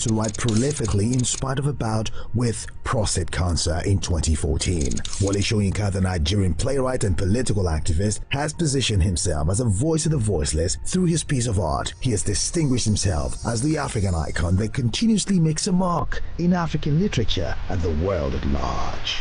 to write prolifically in spite of a bout with prostate cancer in 2014. Wole Soyinka, the Nigerian playwright and political activist, has positioned himself as a voice of the voiceless through his piece of art. He has distinguished himself as the African icon that continuously makes a mark in African literature and the world at large.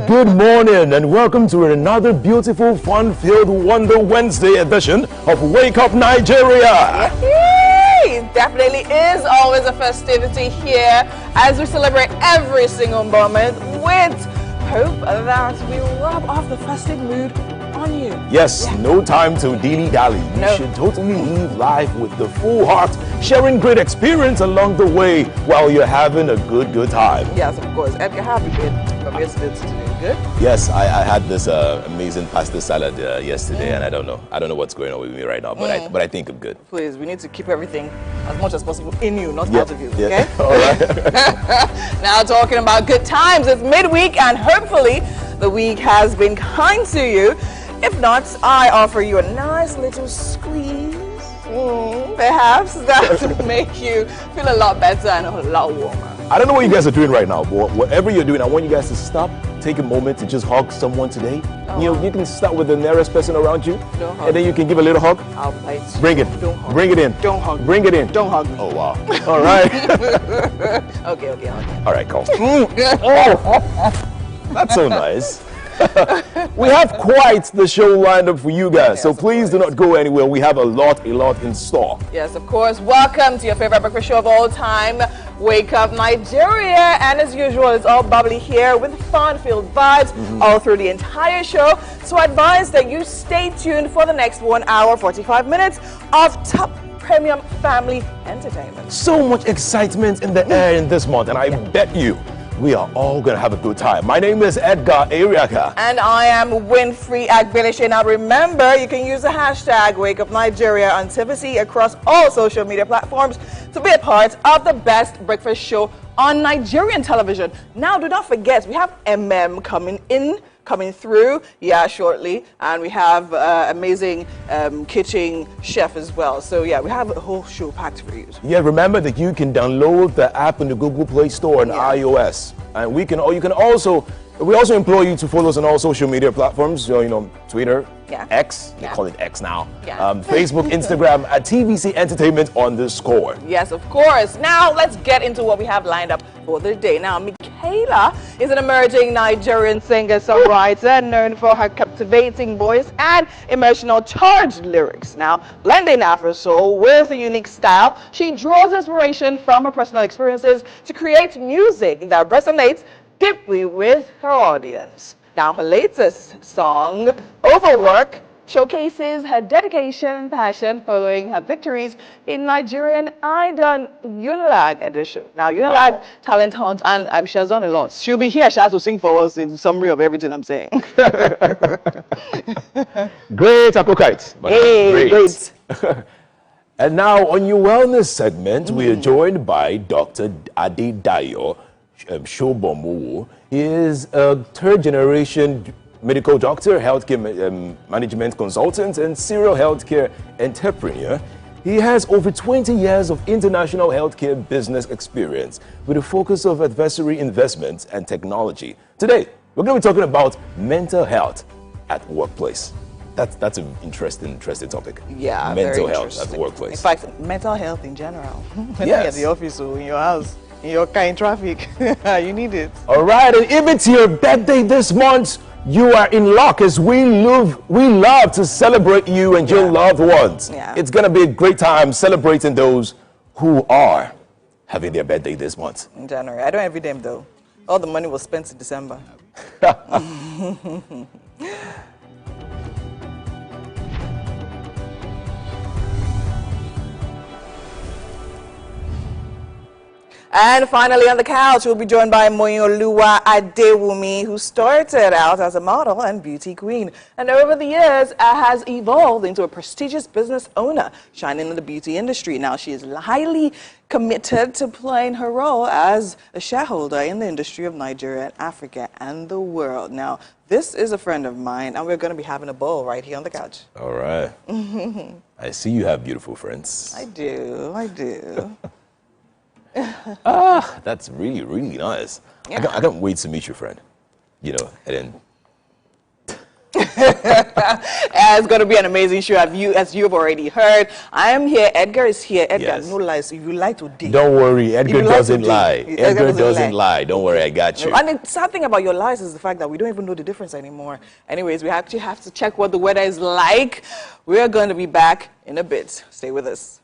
Good morning and welcome to another beautiful, fun-filled Wonder Wednesday edition of Wake Up Nigeria. It definitely is always a festivity here as we celebrate every single moment with hope that we rub off the festive mood on you. Yes, no time to dilly-dally. You should totally live life with the full heart, sharing great experience along the way while you're having a good time. Yes, of course. And you have a good from yesterday to today. Good? Yes, I had this amazing pasta salad yesterday, and I don't know what's going on with me right now, but I think I'm good. Please, we need to keep everything as much as possible in you, not out of you. Yeah. Okay? All right. Now talking about good times, it's midweek, and hopefully the week has been kind to you. If not, I offer you a nice little squeeze, perhaps that will make you feel a lot better and a lot warmer. I don't know what you guys are doing right now, but whatever you're doing, I want you guys to stop, take a moment to just hug someone today. You can start with the nearest person around you, and then you can give a little hug. I'll bite you. Bring it. Don't hug. Bring it in. Don't hug. Bring it in. Don't hug me. Oh, wow. All right. Okay. All right, cool. That's so nice. We have quite the show lined up for you guys, so please do not go anywhere. We have a lot in store. Yes, of course. Welcome to your favorite breakfast show of all time, Wake Up Nigeria. And as usual, it's all bubbly here with fun-filled vibes all through the entire show. So I advise that you stay tuned for the next 1 hour, 45 minutes of top premium family entertainment. So much excitement in the air in this month, and I bet you we are all going to have a good time. My name is Edgar Ariaka. And I am Winfrey Agbilishe. Now remember, you can use the hashtag WakeUpNigeria on TVC across all social media platforms to be a part of the best breakfast show on Nigerian television. Now do not forget, we have coming through shortly, and we have amazing kitchen chef as well. So yeah, we have a whole show packed for you. Yeah, remember that you can download the app in the Google Play Store on iOS, and we also implore you to follow us on all social media platforms. Twitter, X, they call it X now. Facebook, Instagram at TVC Entertainment _. Yes, of course. Now let's get into what we have lined up for the day. Now, Michaela is an emerging Nigerian singer-songwriter known for her captivating voice and emotional charged lyrics. Now, blending Afro-soul with a unique style, she draws inspiration from her personal experiences to create music that resonates deeply with her audience. Now, her latest song, Overwork, showcases her dedication and passion following her victories in Nigerian Idol Unilag edition. Now, Unilag talent hunt, and she has done a lot. She'll be here, she has to sing for us in summary of everything I'm saying. Great, Apokite. Hey, great. And now, on your wellness segment, we are joined by Dr. Adedayo Shobomowo. He is a third-generation medical doctor, healthcare management consultant, and serial healthcare entrepreneur. He has over 20 years of international healthcare business experience with a focus of advisory investments and technology. Today, we're going to be talking about mental health at workplace. That's an interesting topic. Yeah, mental health at the workplace. In fact, mental health in general. Yes. At the office or in your house, in your car, in traffic, you need it. All right, and if it's your birthday this month, you are in luck, as we love to celebrate you and your loved ones. Yeah. It's gonna be a great time celebrating those who are having their birthday this month. In January. I don't envy them though. All the money was spent in December. And finally on the couch, we'll be joined by Moyoluwa Adewumi, who started out as a model and beauty queen. And over the years, has evolved into a prestigious business owner, shining in the beauty industry. Now, she is highly committed to playing her role as a shareholder in the industry of Nigeria, Africa, and the world. Now, this is a friend of mine, and we're going to be having a ball right here on the couch. All right. I see you have beautiful friends. I do. That's really, really nice. Yeah. I can't wait to meet your friend. You know, and then it's going to be an amazing show, as you've already heard. I am here. Edgar is here. Edgar, Yes. no lies. If you like to dig. don't worry, Edgar doesn't lie. Edgar doesn't lie. Don't worry, I got you. And the sad thing about your lies is the fact that we don't even know the difference anymore. Anyways, we actually have to check what the weather is like. We're going to be back in a bit. Stay with us.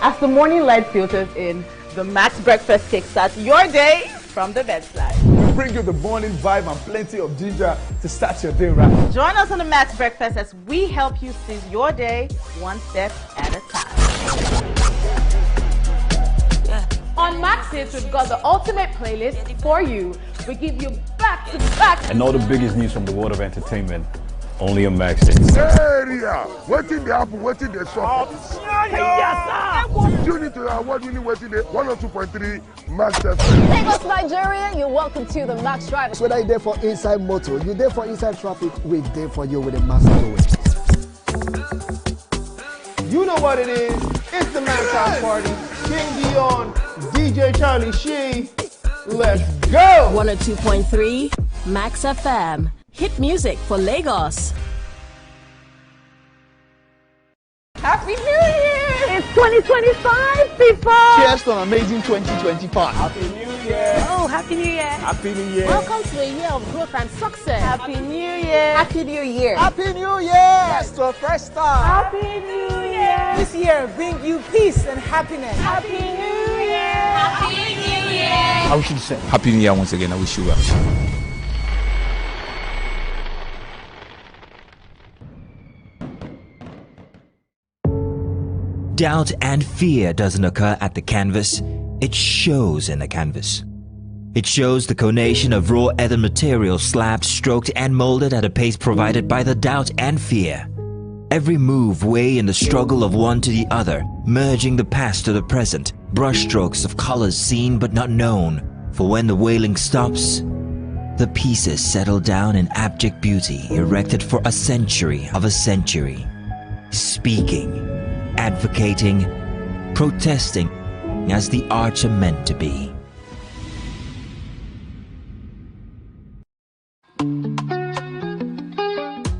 As the morning light filters in, the Max Breakfast kickstarts your day from the bedside. We bring you the morning vibe and plenty of ginger to start your day right. Join us on the Max Breakfast as we help you seize your day one step at a time. On Max Hits, we've got the ultimate playlist for you. We give you back-to-back. And all the biggest news from the world of entertainment, only on Max Hits. Area, waiting the apple, waiting the shop. Tune into the award-winning waiting the 102.3 Max FM. Lagos, Nigeria, you're welcome to the Max Drive. Whether you're there for inside motor, you're there for inside traffic, we're there for you with a massive way. You know what it is. It's the Max House Party. King Dion, DJ Charlie Shee. Let's go! 102.3 Max FM. Hit music for Lagos. Happy New Year! It's 2025, people! Cheers to an amazing 2025. Happy New Year! Oh, Happy New Year! Happy New Year! Welcome to a year of growth and success. Happy New Year! Happy New Year! Happy New Year! That's the first start. Happy New Year! This year bring you peace and happiness. Happy New Year! Happy New Year! I wish you the same. Happy New Year once again. I wish you well. Doubt and fear doesn't occur at the canvas, it shows in the canvas. It shows the conation of raw earthen material slabbed, stroked and molded at a pace provided by the doubt and fear. Every move way in the struggle of one to the other, merging the past to the present, brushstrokes of colors seen but not known, for when the wailing stops, the pieces settle down in abject beauty erected for a century of a century. Speaking, advocating, protesting as the arts are meant to be.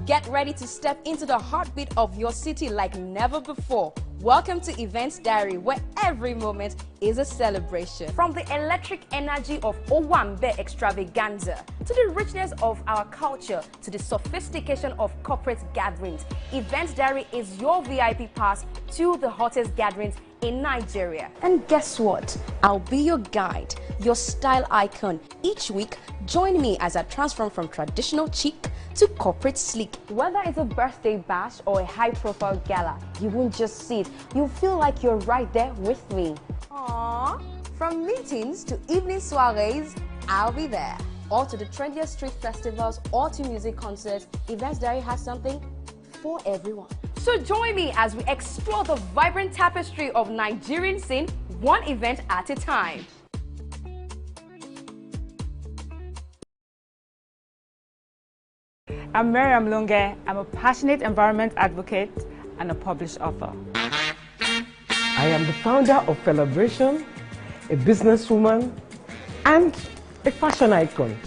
Get ready to step into the heartbeat of your city like never before. Welcome to Events Diary, where every moment is a celebration. From the electric energy of Owambe extravaganza, to the richness of our culture, to the sophistication of corporate gatherings, Events Diary is your VIP pass to the hottest gatherings in Nigeria. And guess what? I'll be your guide, your style icon. Each week, join me as I transform from traditional chic to corporate sleek. Whether it's a birthday bash or a high-profile gala, you won't just see it, you'll feel like you're right there with me. Aww. From meetings to evening soirees, I'll be there. Or to the trendiest street festivals or to music concerts, Events Diary has something for everyone. So join me as we explore the vibrant tapestry of Nigerian scene, one event at a time. I'm Miriam Lunge. I'm a passionate environment advocate and a published author. I am the founder of Celebration, a businesswoman, and a fashion icon.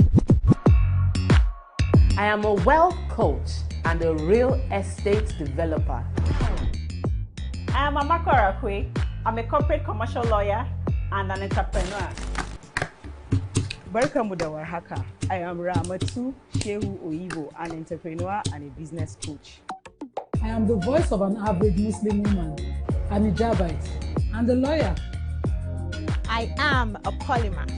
I am a wealth coach and a real estate developer. I am Amako Arakwe. I'm a corporate commercial lawyer and an entrepreneur. Welcome to Warhaka. I am Ramatu Shehu Oyibo, an entrepreneur and a business coach. I am the voice of an average Muslim woman, an hijabite, and a lawyer. I am a polymath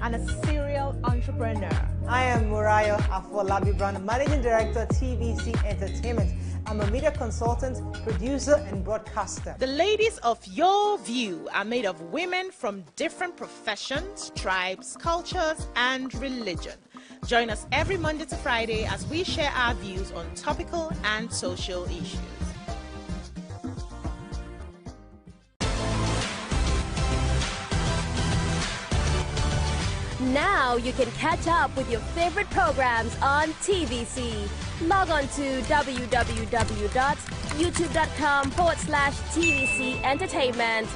and a serial entrepreneur. I am Murayo Afolabi Brown, Managing Director, TVC Entertainment. I'm a media consultant, producer, and broadcaster. The ladies of your view are made of women from different professions, tribes, cultures, and religion. Join us every Monday to Friday as we share our views on topical and social issues. Now you can catch up with your favorite programs on TVC. Log on to www.youtube.com/TVC Entertainment.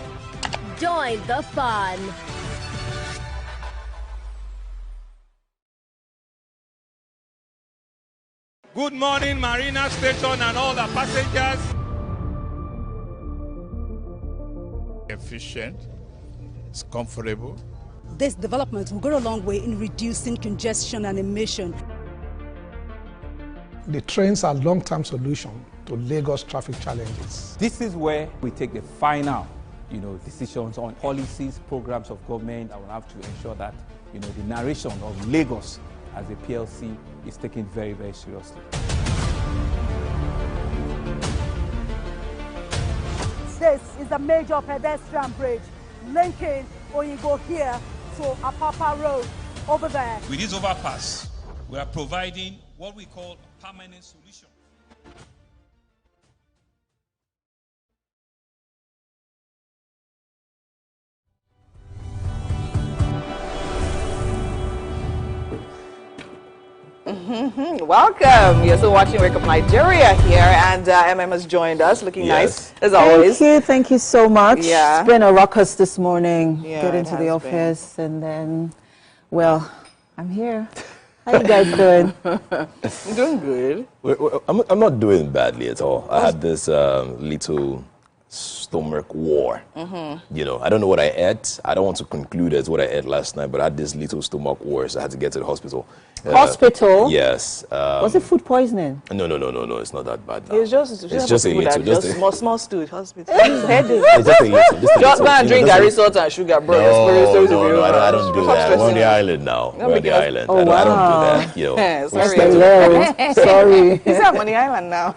Join the fun. Good morning, Marina Station and all the passengers. Efficient, it's comfortable. This development will go a long way in reducing congestion and emission. The trains are a long-term solution to Lagos traffic challenges. This is where we take the final decisions on policies, programs of government. I will have to ensure that, the narration of Lagos as a PLC is taken very, very seriously. This is a major pedestrian bridge linking Oyingo here to Apapa Road over there. With this overpass, we are providing what we call a permanent solution. Welcome. You're still watching Wake Up Nigeria here, and MM has joined us, looking nice as always. Thank you so much. Yeah. It's been a ruckus this morning. Yeah, Get into the office, and then, well, I'm here. How you guys doing? I'm doing good. I'm not doing badly at all. I had this little stomach war. I don't know what I ate. I don't want to conclude as what I ate last night, but I had this little stomach war, so I had to get to the hospital. Hospital? Yes. Was it food poisoning? No. It's not that bad. It's just a little. Just small stool. Hospital. Headache. It's just a little. Just go and drink Gary salt and sugar, bro. No, I don't do that. We're on the island now. We're on the island. Oh, wow. I don't do that. Sorry. He's on the island now.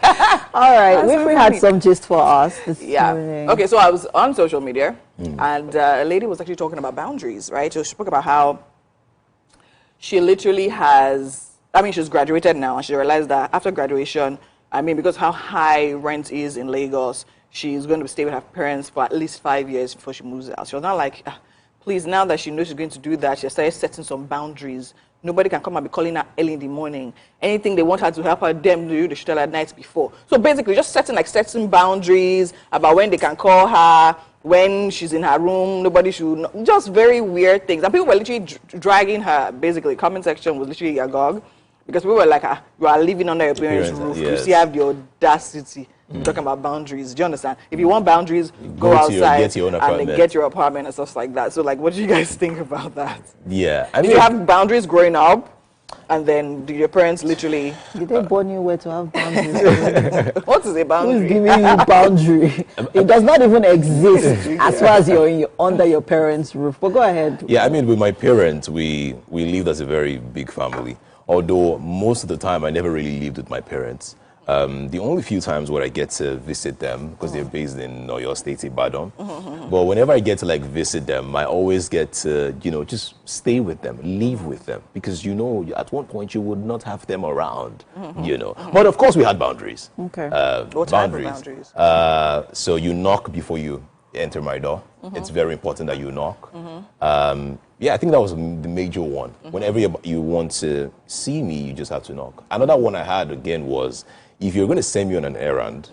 All right. We had some gist for us this morning. Okay, so I was on social media, and a lady was actually talking about boundaries, right? So she spoke about how she literally she's graduated now, and she realized that after graduation, because how high rent is in Lagos, she's going to stay with her parents for at least 5 years before she moves out. She was not like, please, now that she knows she's going to do that, she started setting some boundaries. Nobody can come and be calling her early in the morning. Anything they want her to help her them do, they should tell her night before. So basically, just setting boundaries about when they can call her, when she's in her room, nobody should know. Just very weird things. And people were literally dragging her, basically. Comment section was literally agog. Because people were like, you are living under your parents' roof. Yes. You still have the audacity talking about boundaries. Do you understand? If you want boundaries, go outside get your own apartment. and then get your apartment and stuff like that. So, what do you guys think about that? Yeah. Did you have boundaries growing up? And then do your parents literally... Did they born you where to have boundaries? What is a boundary? Who's giving you boundary? It does not even exist as far as you're under your parents' roof. But go ahead. Yeah, with my parents, we lived as a very big family. Although most of the time, I never really lived with my parents. The only few times where I get to visit them, because they're based in Oyo State, Ibadan. But whenever I get to visit them, I always get to, just stay with them, live with them. Because, at one point you would not have them around, But of course we had boundaries. Okay. What type of boundaries? So you knock before you enter my door. It's very important that you knock. Yeah, I think that was the major one. Whenever you want to see me, you just have to knock. Another one I had, again, was if you're going to send me on an errand,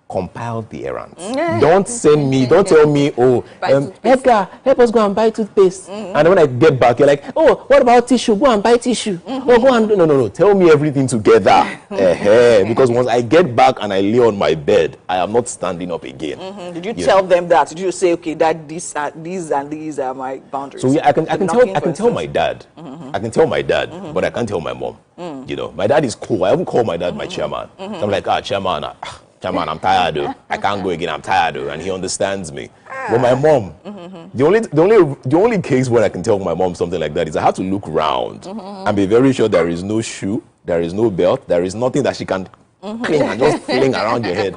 compile the errands. Don't send me, don't tell me, Edgar, help us go and buy toothpaste. And when I get back, you're like, what about tissue? Go and buy tissue. Go and no. Tell me everything together. Because once I get back and I lay on my bed, I am not standing up again. Did you tell them that? Did you say, okay, that these and these are my boundaries? So yeah, I can tell my dad. I can tell my dad, but I can't tell my mom. My dad is cool. I haven't called my dad my chairman. So I'm like, chairman, I'm tired. I can't go again. I'm tired. And he understands me. But my mom, the only case where I can tell my mom something like that is I have to look round and be very sure there is no shoe, there is no belt, there is nothing that she can cling and just fling around your head.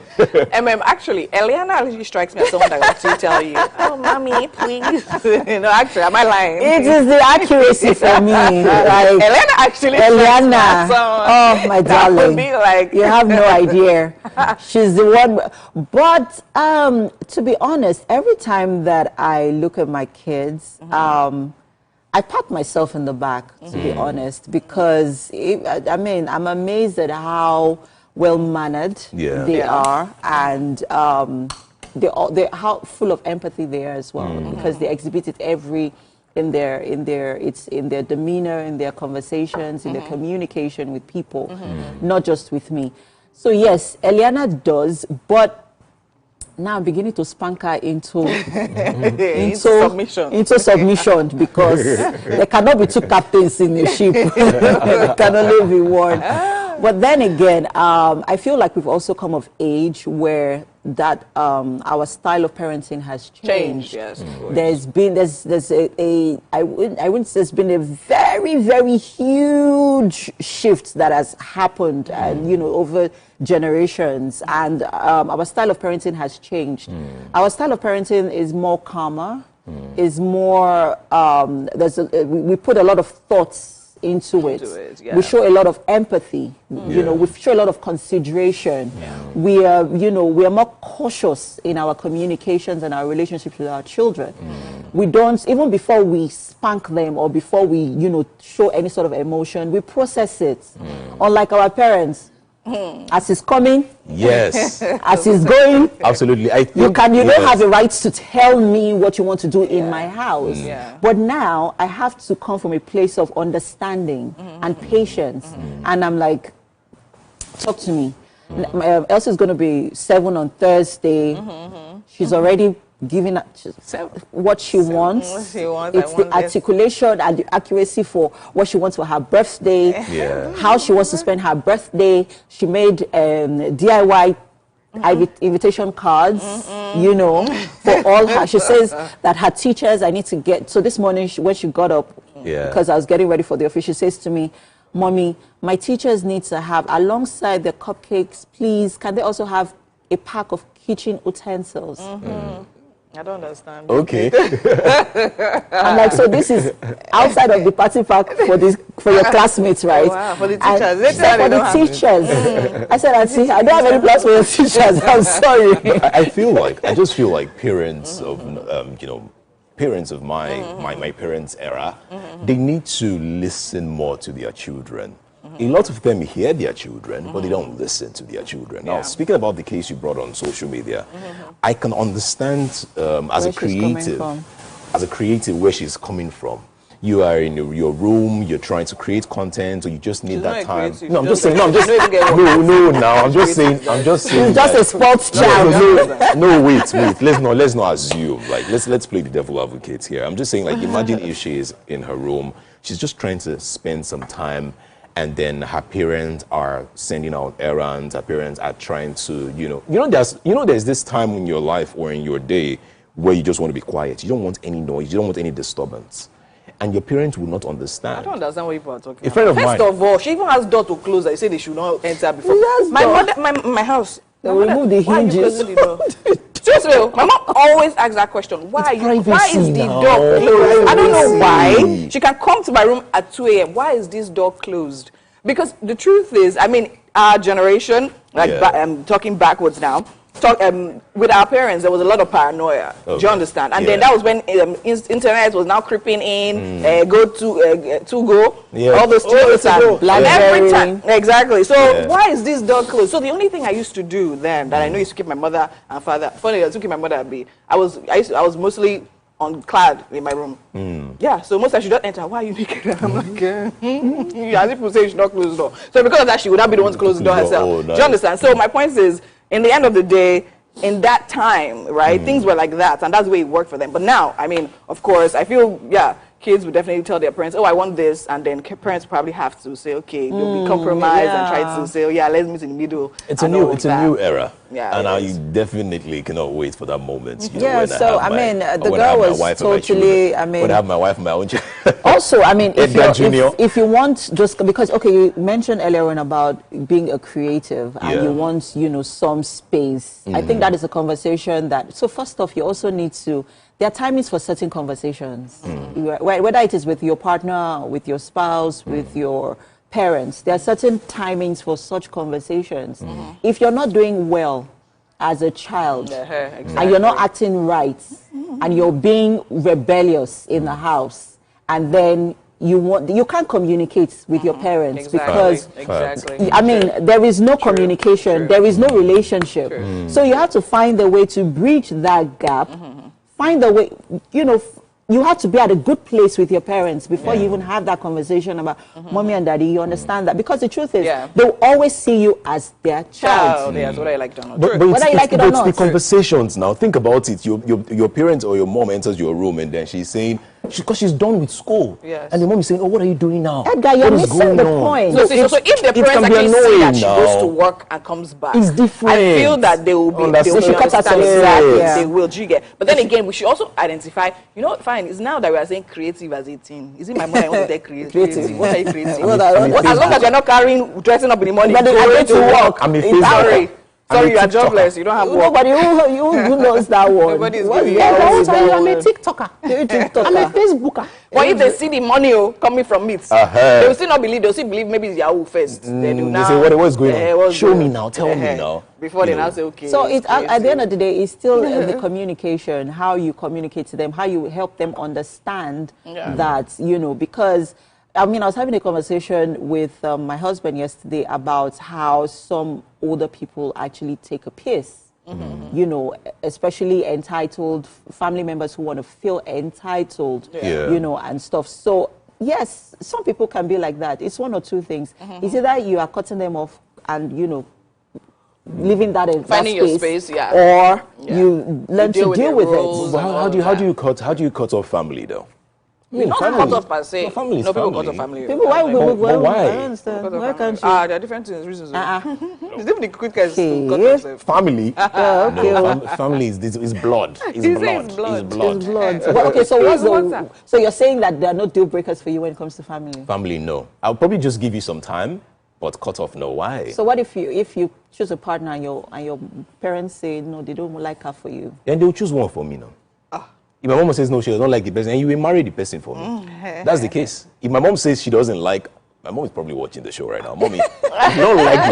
Actually, Eliana actually strikes me as someone that wants to tell you, oh, mommy, please. Actually, am I lying? It is the accuracy for me. Eliana actually Eliana, oh, my darling. You have no idea. She's the one. But to be honest, every time that I look at my kids, I pat myself in the back, to be honest, because, I'm amazed at how well-mannered they are, and they're how full of empathy they are as well, because they exhibit it in their demeanor, in their conversations, in their communication with people, not just with me. So yes, Eliana does, but now I'm beginning to spank her into submission, because there cannot be two captains in a ship. There can only be one. But then again, I feel like we've also come of age where that our style of parenting has changed. Yes. There's been there's I wouldn't say there's been a very, very huge shift that has happened, and over generations, and our style of parenting has changed. Our style of parenting is more calmer, is more we put a lot of thoughts into it. Yeah. We show a lot of empathy. We show a lot of consideration. We are we are more cautious in our communications and our relationships with our children. We don't, even before we spank them or before we show any sort of emotion, we process it. Unlike our parents, as he's coming, yes, as he's going, absolutely. I think you don't have the right to tell me what you want to do in my house. But now I have to come from a place of understanding and patience, and I'm like, talk to me. Elsie's going to be 7 on Thursday. She's already giving what she wants. It's the articulation and the accuracy for what she wants for her birthday, how she wants to spend her birthday. She made DIY invitation cards, for all her. She says that her teachers, I need to get. So this morning when she got up, because I was getting ready for the office, she says to me, "Mommy, my teachers need to have, alongside the cupcakes, please, can they also have a pack of kitchen utensils?" I don't understand. Okay. I'm like, so this is outside of the party pack for your classmates, right? Oh, wow, for the teachers. They said for the teachers. I said, Auntie, I don't have any plans for your teachers. I'm sorry. I just feel like parents of, parents of my parents' era, they need to listen more to their children. A lot of them hear their children, but they don't listen to their children. Now, speaking about the case you brought on social media, I can understand as a creative where she's coming from. You are in your room, you're trying to create content, or you just need that time. No, I'm just saying. I'm just saying. You're just a sports child. No, wait. Let's not assume. Like, let's play the devil advocate here. I'm just saying, like, imagine if she is in her room, she's just trying to spend some time, and then her parents are sending out errands. Her parents are trying to, there's this time in your life or in your day where you just want to be quiet. You don't want any noise. You don't want any disturbance. And your parents will not understand. I don't understand what people are talking about. A friend of mine. First of all, she even has door to close. I say they should not enter before. My house. They will remove the hinges. Seriously, my mom always asks that question. Why is the door closed? I don't know why. She can come to my room at 2 a.m. Why is this door closed? Because the truth is, I mean, our generation, I'm talking backwards now, with our parents, there was a lot of paranoia. Do you understand? And then that was when internet was now creeping in, go, all those things. And every time. Exactly. So why is this door closed? So the only thing I used to do then, that I know used to keep my mother and father, funny, I used to keep my mother and me, I was mostly unclad in my room. Yeah, so most I should not enter. Why are you naked? I'm like, as if people say you should not close the door. So because of that, she would not be the one to close the door herself. Do you understand? So my point is, in the end of the day, in that time, right, things were like that, and that's the way it worked for them. But now, I mean, of course, I feel, kids would definitely tell their parents, oh, I want this, and then parents probably have to say, okay, they'll be compromised and try to say, let's meet in the middle. It's a new era. Yeah, and I definitely cannot wait for that moment. So I mean, the girl was totally, I mean, when I have my wife and my own child. Also, I mean, if you want, just because, okay, you mentioned earlier on about being a creative and you want, some space. I think that is a conversation that, so first off, you also need to, there are timings for certain conversations, whether it is with your partner, with your spouse, with your parents. There are certain timings for such conversations. If you're not doing well as a child and you're not acting right and you're being rebellious in the house, and then you can't communicate with your parents because I mean, there is no communication, there is no relationship. So you have to find a way to bridge that gap. Find a way, you have to be at a good place with your parents before you even have that conversation about mommy and daddy. You understand that? Because the truth is, they'll always see you as their child. That's what I like to know. But whether you like it or not. It's the conversations now. Think about it. Your parents or your mom enters your room and then she's saying, Because she's done with school. Yes. And the mom is saying, oh, what are you doing now? Edgar, you're missing the point. So if the parents actually see that she goes to work and comes back, it's different. I feel that they will be, they will understand exactly. They will, do you get? But then again, we should also identify, you know, fine, it's now that we are saying creative as 18. Is it my mother I want to take creative? What are you creating? As long as you're not dressing up in the morning, but going to work. Sorry, you are jobless. You don't have work. Nobody who knows that word. Nobody's doing that. I'm a TikToker. I'm a Facebooker. But if they see the money coming from it, they will still not believe. They will still believe maybe it's Yahoo first. They do now. They say, what's going on? Show me now. Tell me now. Before they now say, okay. So it's at the end of the day, it's still the communication, how you communicate to them, how you help them understand that, you know, because I mean, I was having a conversation with my husband yesterday about how some older people actually take a piss. You know, especially entitled family members who want to feel entitled, you know, and stuff. So, yes, some people can be like that. It's one or two things. It's either you are cutting them off and, you know, leaving that in finding that your space, or you learn to deal with it. How do you cut off family though? I mean, not cut off per se. Family is people family. cut off family. People, why? Why? I don't understand. Why can't you? There are different reasons. It's even the quick guys to cut themselves. Family? Okay. Family is blood. It's blood. Well, okay, so you're saying that there are no deal breakers for you when it comes to family? Family, no. I'll probably just give you some time, but cut off, no. Why? So what if you choose a partner and your parents say no, they don't like her for you? Then they'll choose one for me now. If my mom says no, she doesn't like the person, and you will marry the person for me. That's the case. If my mom says she doesn't like, my mom is probably watching the show right now. Mommy, if you don't like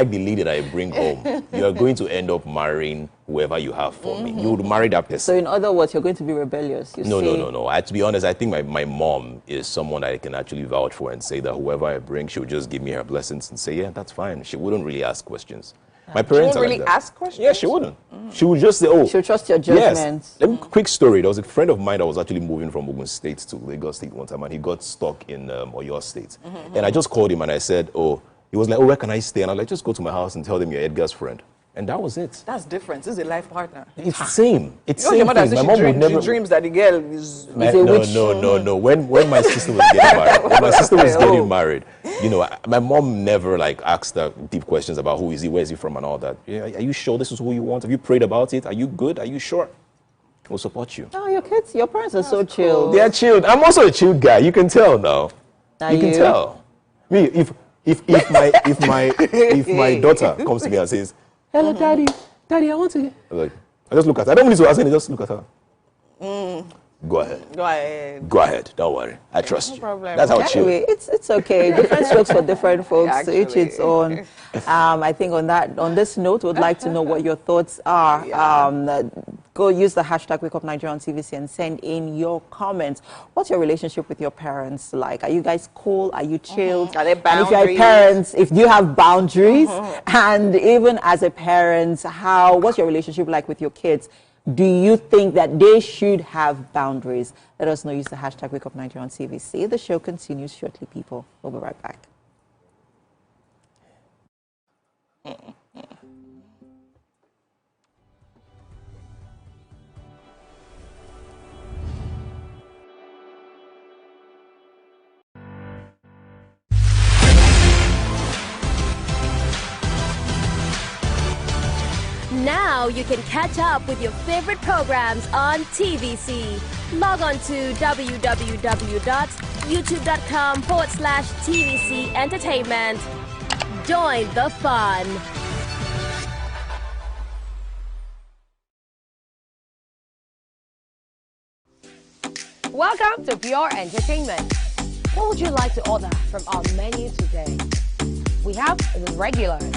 the lady that I bring home, you are going to end up marrying whoever you have for me. You would marry that person. So in other words, you're going to be rebellious. No. To be honest, I think my mom is someone that I can actually vouch for and say that whoever I bring, she'll just give me her blessings and say, yeah, that's fine. She wouldn't really ask questions. My parents she wouldn't really ask questions? Yeah, she wouldn't. She would just say, oh. She'll trust your judgment. Yes. Quick story. There was a friend of mine that was actually moving from Ogun State to Lagos State one time, and he got stuck in Oyo State. And I just called him and I said, oh, he was like, oh, where can I stay? And I was like, just go to my house and tell them you're Edgar's friend. And that was it. That's different. This is a life partner. It's the same. It's the same. Your mother says she dreams that the girl is a witch. No. When my sister was getting married, you know, my mom never like asked her deep questions about who is he, where is he from, and all that. Yeah, are you sure this is who you want? Have you prayed about it? Are you good? Are you sure? We'll support you. Oh, your parents are so chilled. They are chilled. I'm also a chilled guy. You can tell now. You can tell. Me, if my daughter comes to me and says, hello, Daddy, I want to. I just look at her. I don't need to ask anything, just look at her. Go ahead. Don't worry. I trust you. Problem. That's how anyway, it's okay. Different strokes for different folks. So each its own. I think on this note, we'd like to know what your thoughts are. Go use the hashtag #WakeUpNigeria on TVC and send in your comments. What's your relationship with your parents like? Are you guys cool? Are you chilled? Are there boundaries? And if you're parents, if you have boundaries, and even as a parent, what's your relationship like with your kids? Do you think that they should have boundaries? Let us know. Use the hashtag #WakeUpNigeria on TVC. The show continues shortly, people. We'll be right back. Now you can catch up with your favorite programs on TVC. Log on to www.youtube.com/TVC Entertainment. Join the fun. Welcome to Pure Entertainment. What would you like to order from our menu today? We have the regulars.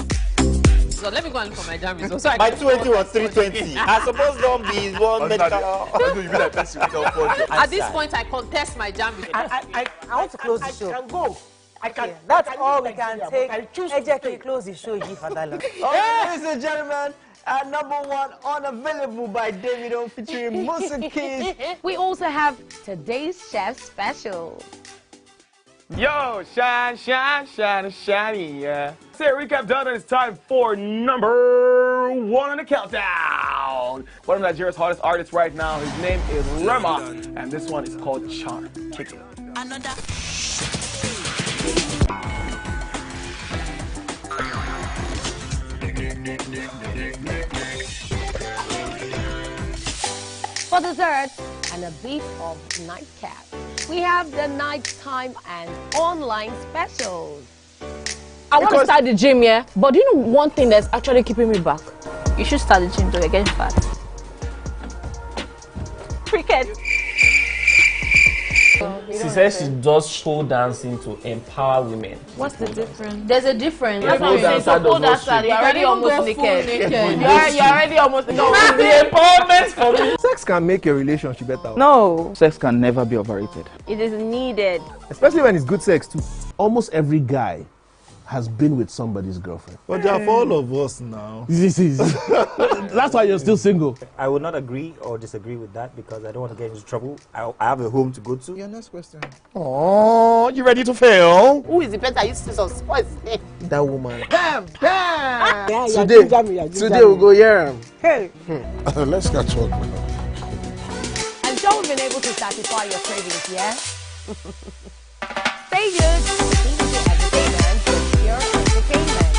So let me go and look for my jam results. So my 220 was 320. I suppose don't be one medical. At this point, I contest my jam results. I want to close the show. I can go. I can. Yeah, that's all we can take. Ejeki, close the show. Ladies and gentlemen, #1 unavailable by Davido featuring Musa Keys. We also have today's chef special. Yo, shine, yeah. Say recap done, and it's time for #1 on the countdown. sound. One of Nigeria's hottest artists right now, his name is Rema, and this one is called Charm. Check it out. Another. For dessert and a bit of nightcap, we have the nighttime and online specials. I want to start the gym, yeah? But do you know one thing that's actually keeping me back? You should start the gym though, you're getting fat. Cricket. She says she does pole dancing to empower women. What's the difference? There's a difference. That's what I'm saying. So pole dancer, you're already almost naked. You're already almost naked. No, the empowerment for me. Sex can make your relationship better. No. Sex can never be overrated. It is needed. Especially when it's good sex too. Almost every guy has been with somebody's girlfriend. But they are for all of us now. This is. That's why you're still single. I would not agree or disagree with that because I don't want to get into trouble. I have a home to go to. Your next question. Oh, you ready to fail? Who is the person that used to suspect? What's his name? That woman. Damn! Yeah, Today we'll go here. Hey. Let's catch up. I'm sure we've been able to satisfy your cravings, yeah? Stay good. TVC Entertainment for pure entertainment.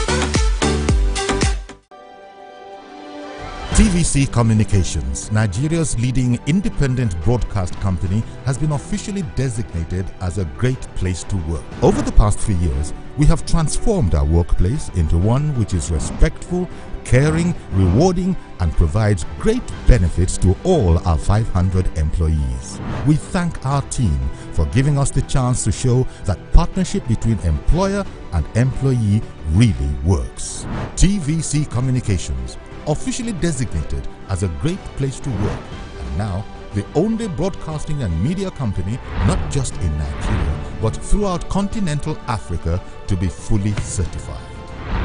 TVC Communications, Nigeria's leading independent broadcast company, has been officially designated as a great place to work. Over the past 3 years, we have transformed our workplace into one which is respectful, caring, rewarding, and provides great benefits to all our 500 employees. We thank our team for giving us the chance to show that partnership between employer and employee really works. TVC Communications, officially designated as a great place to work, and now the only broadcasting and media company not just in Nigeria but throughout continental Africa to be fully certified.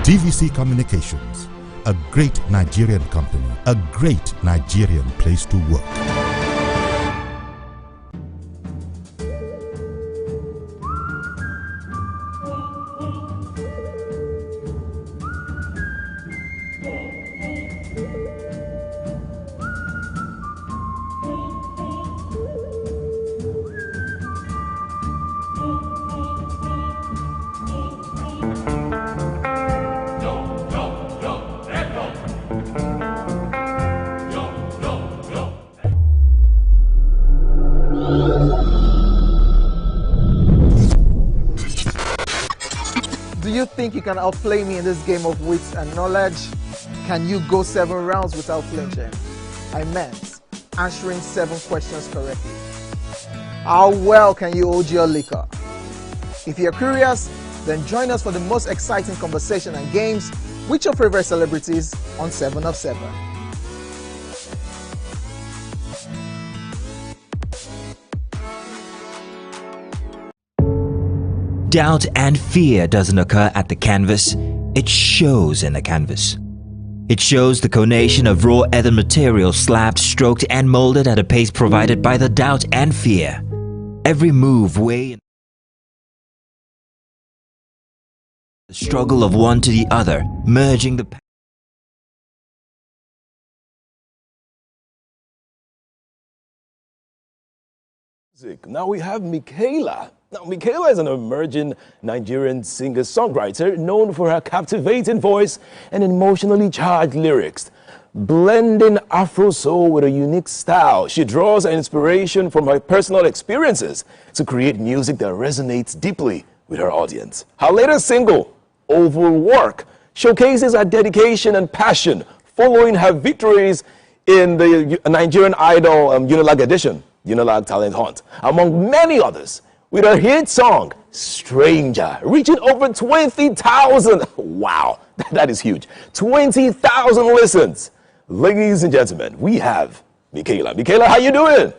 TVC Communications, a great Nigerian company, a great Nigerian place to work. Do you think you can outplay me in this game of wits and knowledge? Can you go 7 rounds without flinching? I meant answering 7 questions correctly. How well can you hold your liquor? If you're curious, then join us for the most exciting conversation and games with your favorite celebrities on 7 of 7. Doubt and fear doesn't occur at the canvas, it shows in the canvas. It shows the conation of raw earthen material slabbed, stroked and molded at a pace provided by the doubt and fear. Every move weigh the struggle of one to the other, merging the Now we have Michaela. Now, Michaela is an emerging Nigerian singer-songwriter known for her captivating voice and emotionally charged lyrics. Blending Afro soul with a unique style, she draws her inspiration from her personal experiences to create music that resonates deeply with her audience. Her latest single, Oval Work, showcases her dedication and passion following her victories in the Nigerian Idol Unilag edition, Unilag Talent Hunt, among many others, with her hit song, Stranger, reaching over 20,000. Wow, that is huge. 20,000 listens. Ladies and gentlemen, we have Michaela. Michaela, how you doing?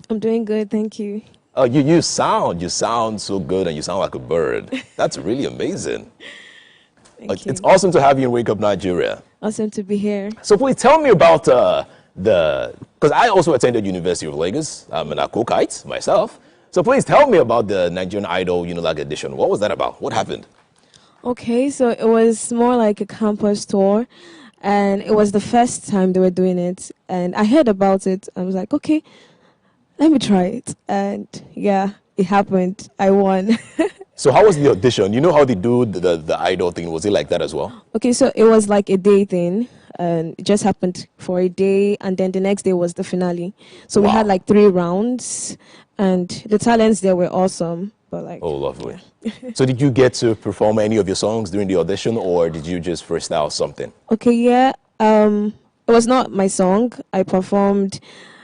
I'm doing good, thank you. You sound so good and you sound like a bird. That's really amazing. Thank you. It's awesome to have you in Wake Up Nigeria. Awesome to be here. So please tell me about because I also attended University of Lagos. I'm an Akokite myself. So please tell me about the Nigerian Idol Unilag edition. What was that about? What happened? Okay, so it was more like a campus tour. And it was the first time they were doing it. And I heard about it. I was like, okay, let me try it. And yeah, it happened. I won. So how was the audition? You know how they do the idol thing? Was it like that as well? Okay, so it was like a day thing. And it just happened for a day. And then the next day was the finale. So we had like 3 rounds. And the talents there were awesome. But like, oh, lovely. Yeah. So did you get to perform any of your songs during the audition, or did you just freestyle something? Okay, yeah. It was not my song. I performed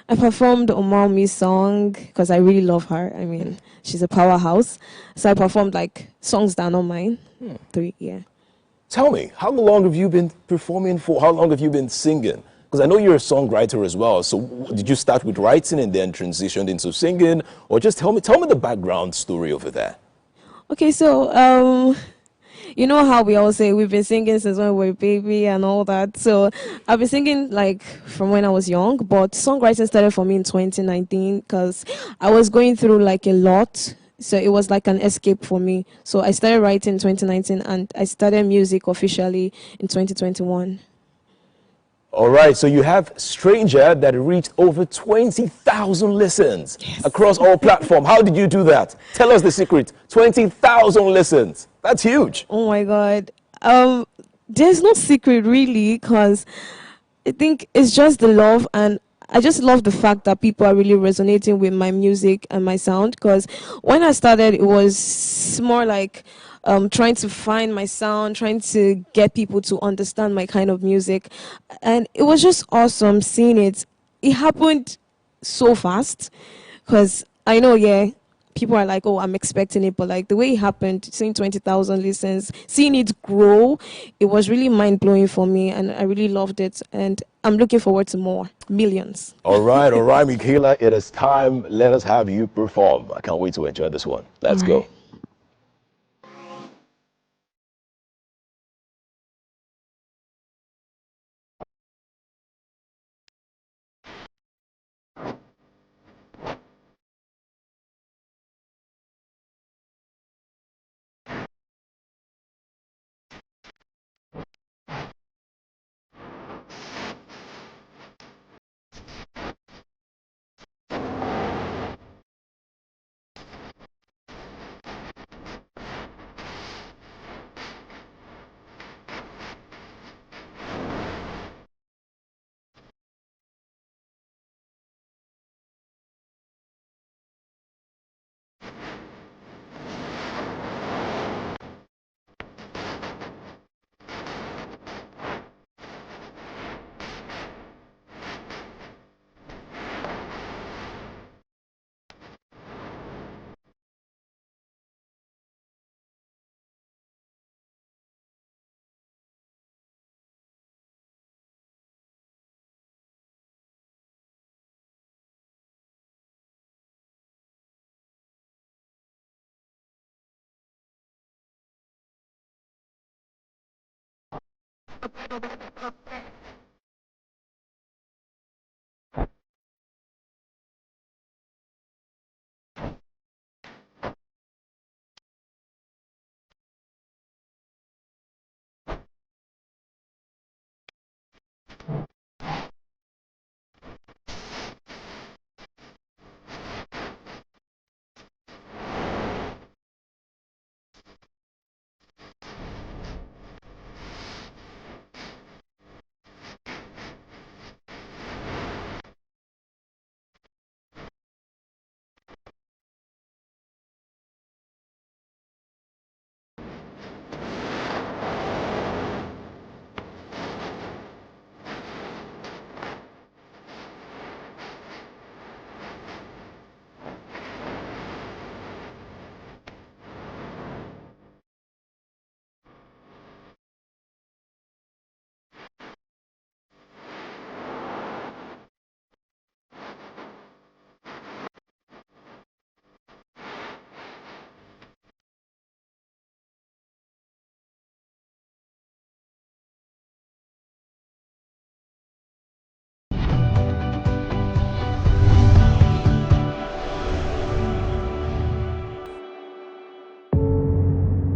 Omami's song because I really love her. I mean, she's a powerhouse. So I performed like songs that are not mine. 3, yeah. Tell me, how long have you been performing for? How long have you been singing? Because I know you're a songwriter as well. So did you start with writing and then transitioned into singing? Or just tell me the background story over there. Okay, so you know how we all say we've been singing since when we were a baby and all that. So I've been singing like from when I was young, but songwriting started for me in 2019 because I was going through like a lot. So it was like an escape for me. So I started writing in 2019 and I started music officially in 2021. All right, so you have Stranger that reached over 20,000 listens across all platforms. How did you do that? Tell us the secret. 20,000 listens. That's huge. Oh my God. There's no secret really, because I think it's just the love, and I just love the fact that people are really resonating with my music and my sound, because when I started, it was more like trying to find my sound, trying to get people to understand my kind of music. And it was just awesome seeing it. It happened so fast, because I know, yeah, people are like, oh, I'm expecting it. But like the way it happened, seeing 20,000 listens, seeing it grow, it was really mind-blowing for me. And I really loved it. And I'm looking forward to more. Millions. All right, Michaela, it is time. Let us have you perform. I can't wait to enjoy this one. Let's go.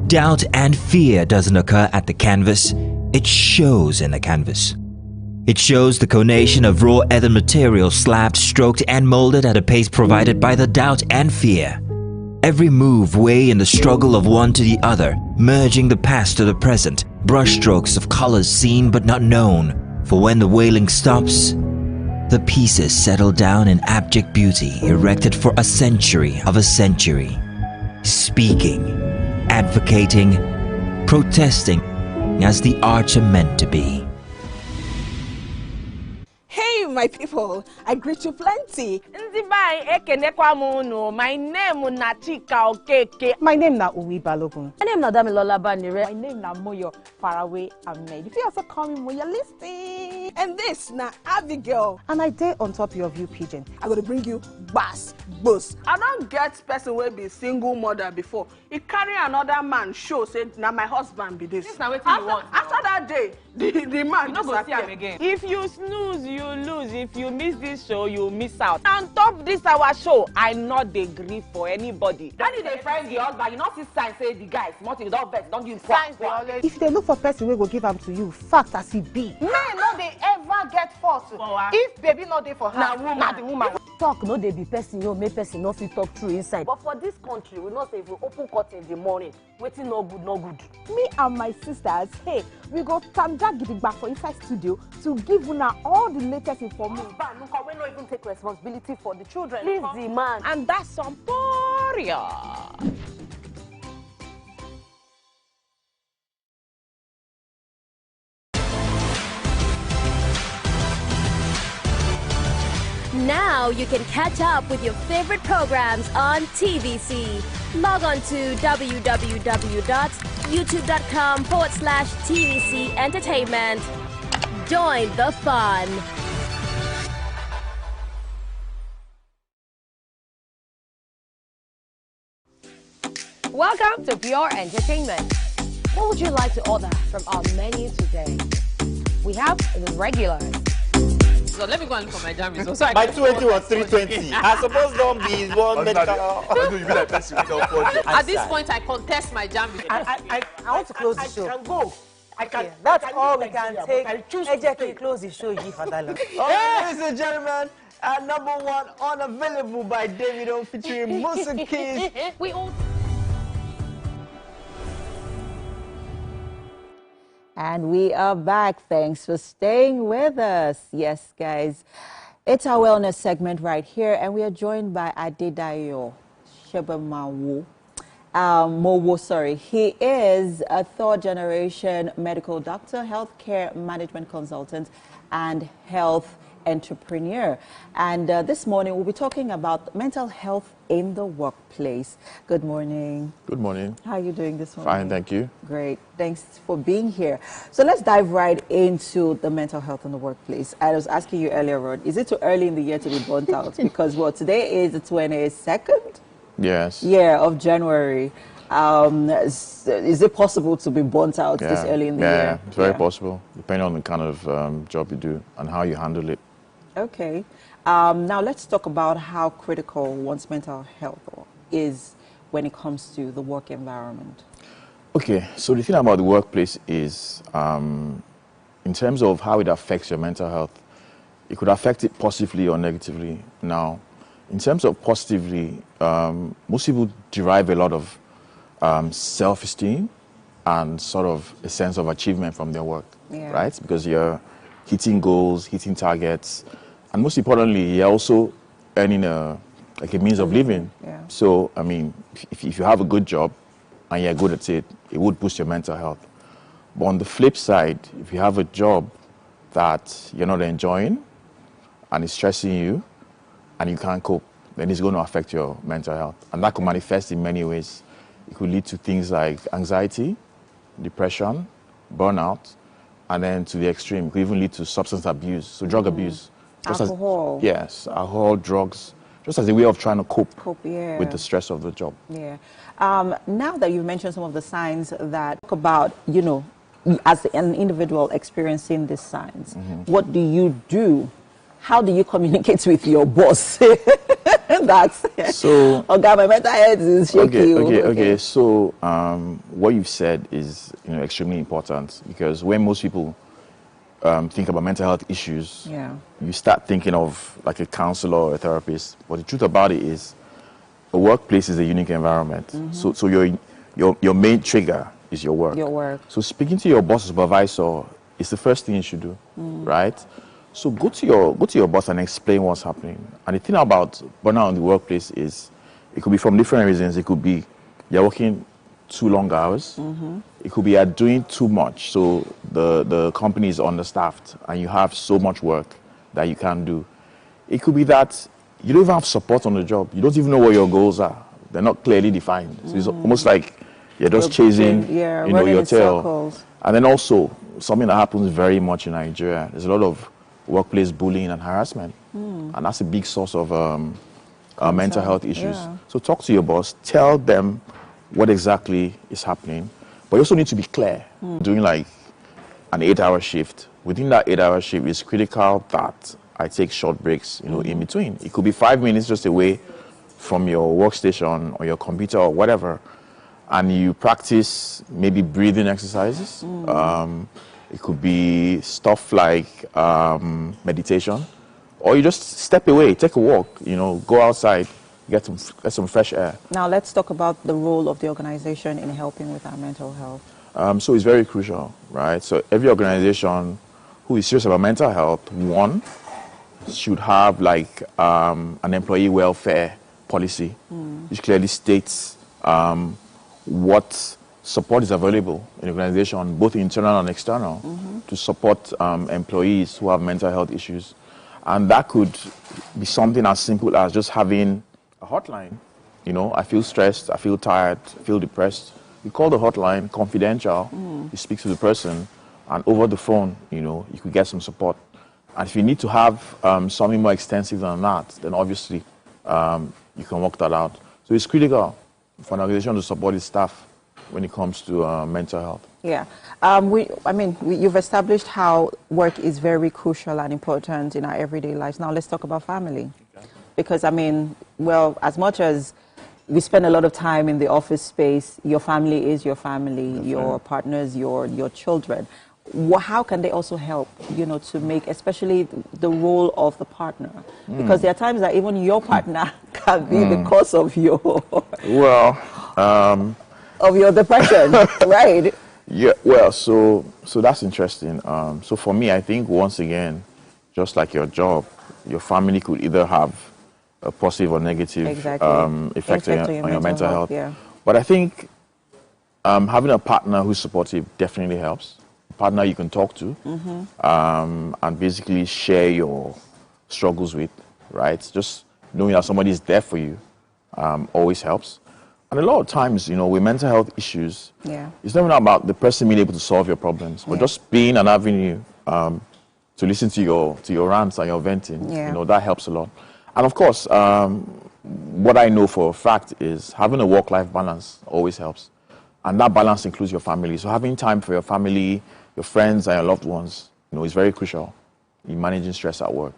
Doubt and fear doesn't occur at the canvas. It shows in the canvas. It shows the conation of raw earthen material slabbed, stroked and molded at a pace provided by the doubt and fear. Every move weigh in the struggle of one to the other, merging the past to the present, brushstrokes of colors seen but not known. For when the wailing stops, the pieces settle down in abject beauty erected for a century of a century. Speaking, advocating, protesting as the arts are meant to be. Hey, my people, I greet you plenty. My name na Chika Okeke. My name na Uwi Balogun. My name na Damilola Banire. My name na Moyo Faraway Ahmed. If you also call me Moyo, listen. And this na Abigail. And I dare on top your view pigeon. I'm gonna bring you bass, boost. I don't get person will be single mother before. He carry another man show say now my husband be this. This na wetin you want. After that day, the man you no go see am again. If you snooze, you lose. If you miss this show, you miss out. On top this our show, I not dey gree for anybody. When you dey friend the husband, you not see sign say the guy small thing don't vex, don't give signs. If they look for person we go give them to you, fact as he be. Men no dey ever get fault. If baby not dey for her, na the woman. Talk no dey be person yo, make person no fit talk true inside. But for this country, we know say if we open curtain in the morning, waiting no good, no good. Me and my sisters, hey, we go tanda gidigba for inside studio to give una all the latest information. Look, we not even take responsibility for the children. Please the man. And that's some poria. Now you can catch up with your favorite programs on TVC. Log on to www.youtube.com/TVC Entertainment. Join the fun. Welcome to Pure Entertainment. What would you like to order from our menu today? We have the regulars. So let me go and look for my jam results. By 220 or 320. I suppose don't be one medical. At this point, I contest my jam results. I want to close the show. I can go. I can. Yeah, that's all we can take. Ejeki, close the show. Ladies and gentlemen, number one unavailable by Davido featuring Musa Keys. We all. And we are back. Thanks for staying with us. Yes, guys. It's our wellness segment right here, and we are joined by Adedayo Shebamawo. Mowo, sorry. He is a third-generation medical doctor, healthcare management consultant, and health entrepreneur. And this morning, we'll be talking about mental health in the workplace. Good morning. Good morning. How are you doing this morning? Fine, thank you. Great. Thanks for being here. So let's dive right into the mental health in the workplace. I was asking you earlier on, is it too early in the year to be burnt out? Because, well, today is the 22nd? Yes. Yeah, of January. Is it possible to be burnt out this early in the year? Yeah, it's very possible, depending on the kind of job you do and how you handle it. Okay. Now let's talk about how critical one's mental health is when it comes to the work environment. Okay, so the thing about the workplace is, in terms of how it affects your mental health, it could affect it positively or negatively. Now, in terms of positively, most people derive a lot of self-esteem and sort of a sense of achievement from their work, right? Because you're hitting goals, hitting targets, and most importantly, you're also earning a means of living. Yeah. So, I mean, if you have a good job and you're good at it, it would boost your mental health. But on the flip side, if you have a job that you're not enjoying and it's stressing you and you can't cope, then it's going to affect your mental health. And that could manifest in many ways. It could lead to things like anxiety, depression, burnout, and then to the extreme, it could even lead to substance abuse, so drug abuse. Alcohol. Yes, alcohol, drugs, just as a way of trying to cope with the stress of the job. Yeah. Now that you mentioned some of the signs that talk about, you know, as an individual experiencing these signs, what do you do? How do you communicate with your boss? That's so. Okay, my mental health is shaky. Okay. So what you've said is extremely important, because when most people think about mental health issues, you start thinking of like a counselor or a therapist. But the truth about it is, a workplace is a unique environment. So your main trigger is your work. Your work. So speaking to your boss or supervisor is the first thing you should do, right? So go to your boss and explain what's happening. And the thing about burnout in the workplace is, it could be from different reasons. It could be you're working too long hours. It could be you're doing too much. So the company is understaffed and you have so much work that you can't do. It could be that you don't even have support on the job. You don't even know what your goals are. They're not clearly defined. So it's almost like you're just chasing your tail. Circles. And then also, something that happens very much in Nigeria, there's a lot of workplace bullying and harassment. And that's a big source of mental health issues. So talk to your boss, tell them what exactly is happening. But you also need to be clear. Doing like an 8-hour shift, within that 8-hour shift, it's critical that I take short breaks, in between. It could be 5 minutes just away from your workstation or your computer or whatever, and you practice maybe breathing exercises. It could be stuff like meditation, or you just step away, take a walk, go outside, get some fresh air. Now let's talk about the role of the organization in helping with our mental health. So it's very crucial, right? So every organization who is serious about mental health, one, should have like an employee welfare policy, which clearly states what support is available in the organization, both internal and external, to support employees who have mental health issues. And that could be something as simple as just having a hotline. I feel stressed, I feel tired, I feel depressed. You call the hotline, confidential, you speak to the person, and over the phone, you could get some support. And if you need to have something more extensive than that, then obviously you can work that out. So it's critical for an organization to support its staff when it comes to mental health. Yeah. You've established how work is very crucial and important in our everyday lives. Now let's talk about family. Okay. Because, as much as we spend a lot of time in the office space, your family is your family, your partners, your children. How can they also help, to make, especially the role of the partner? Because there are times that even your partner can be the cause of your... of your depression, right? Yeah, well, so that's interesting. So for me, I think, once again, just like your job, your family could either have a positive or negative effect on your mental health. Yeah. But I think having a partner who's supportive definitely helps. A partner you can talk to and basically share your struggles with, right? Just knowing that somebody is there for you always helps. And a lot of times, with mental health issues, it's not even about the person being able to solve your problems, but just being an avenue to listen to your rants and your venting. That helps a lot. And of course, what I know for a fact is having a work-life balance always helps. And that balance includes your family. So having time for your family, your friends, and your loved ones, is very crucial in managing stress at work.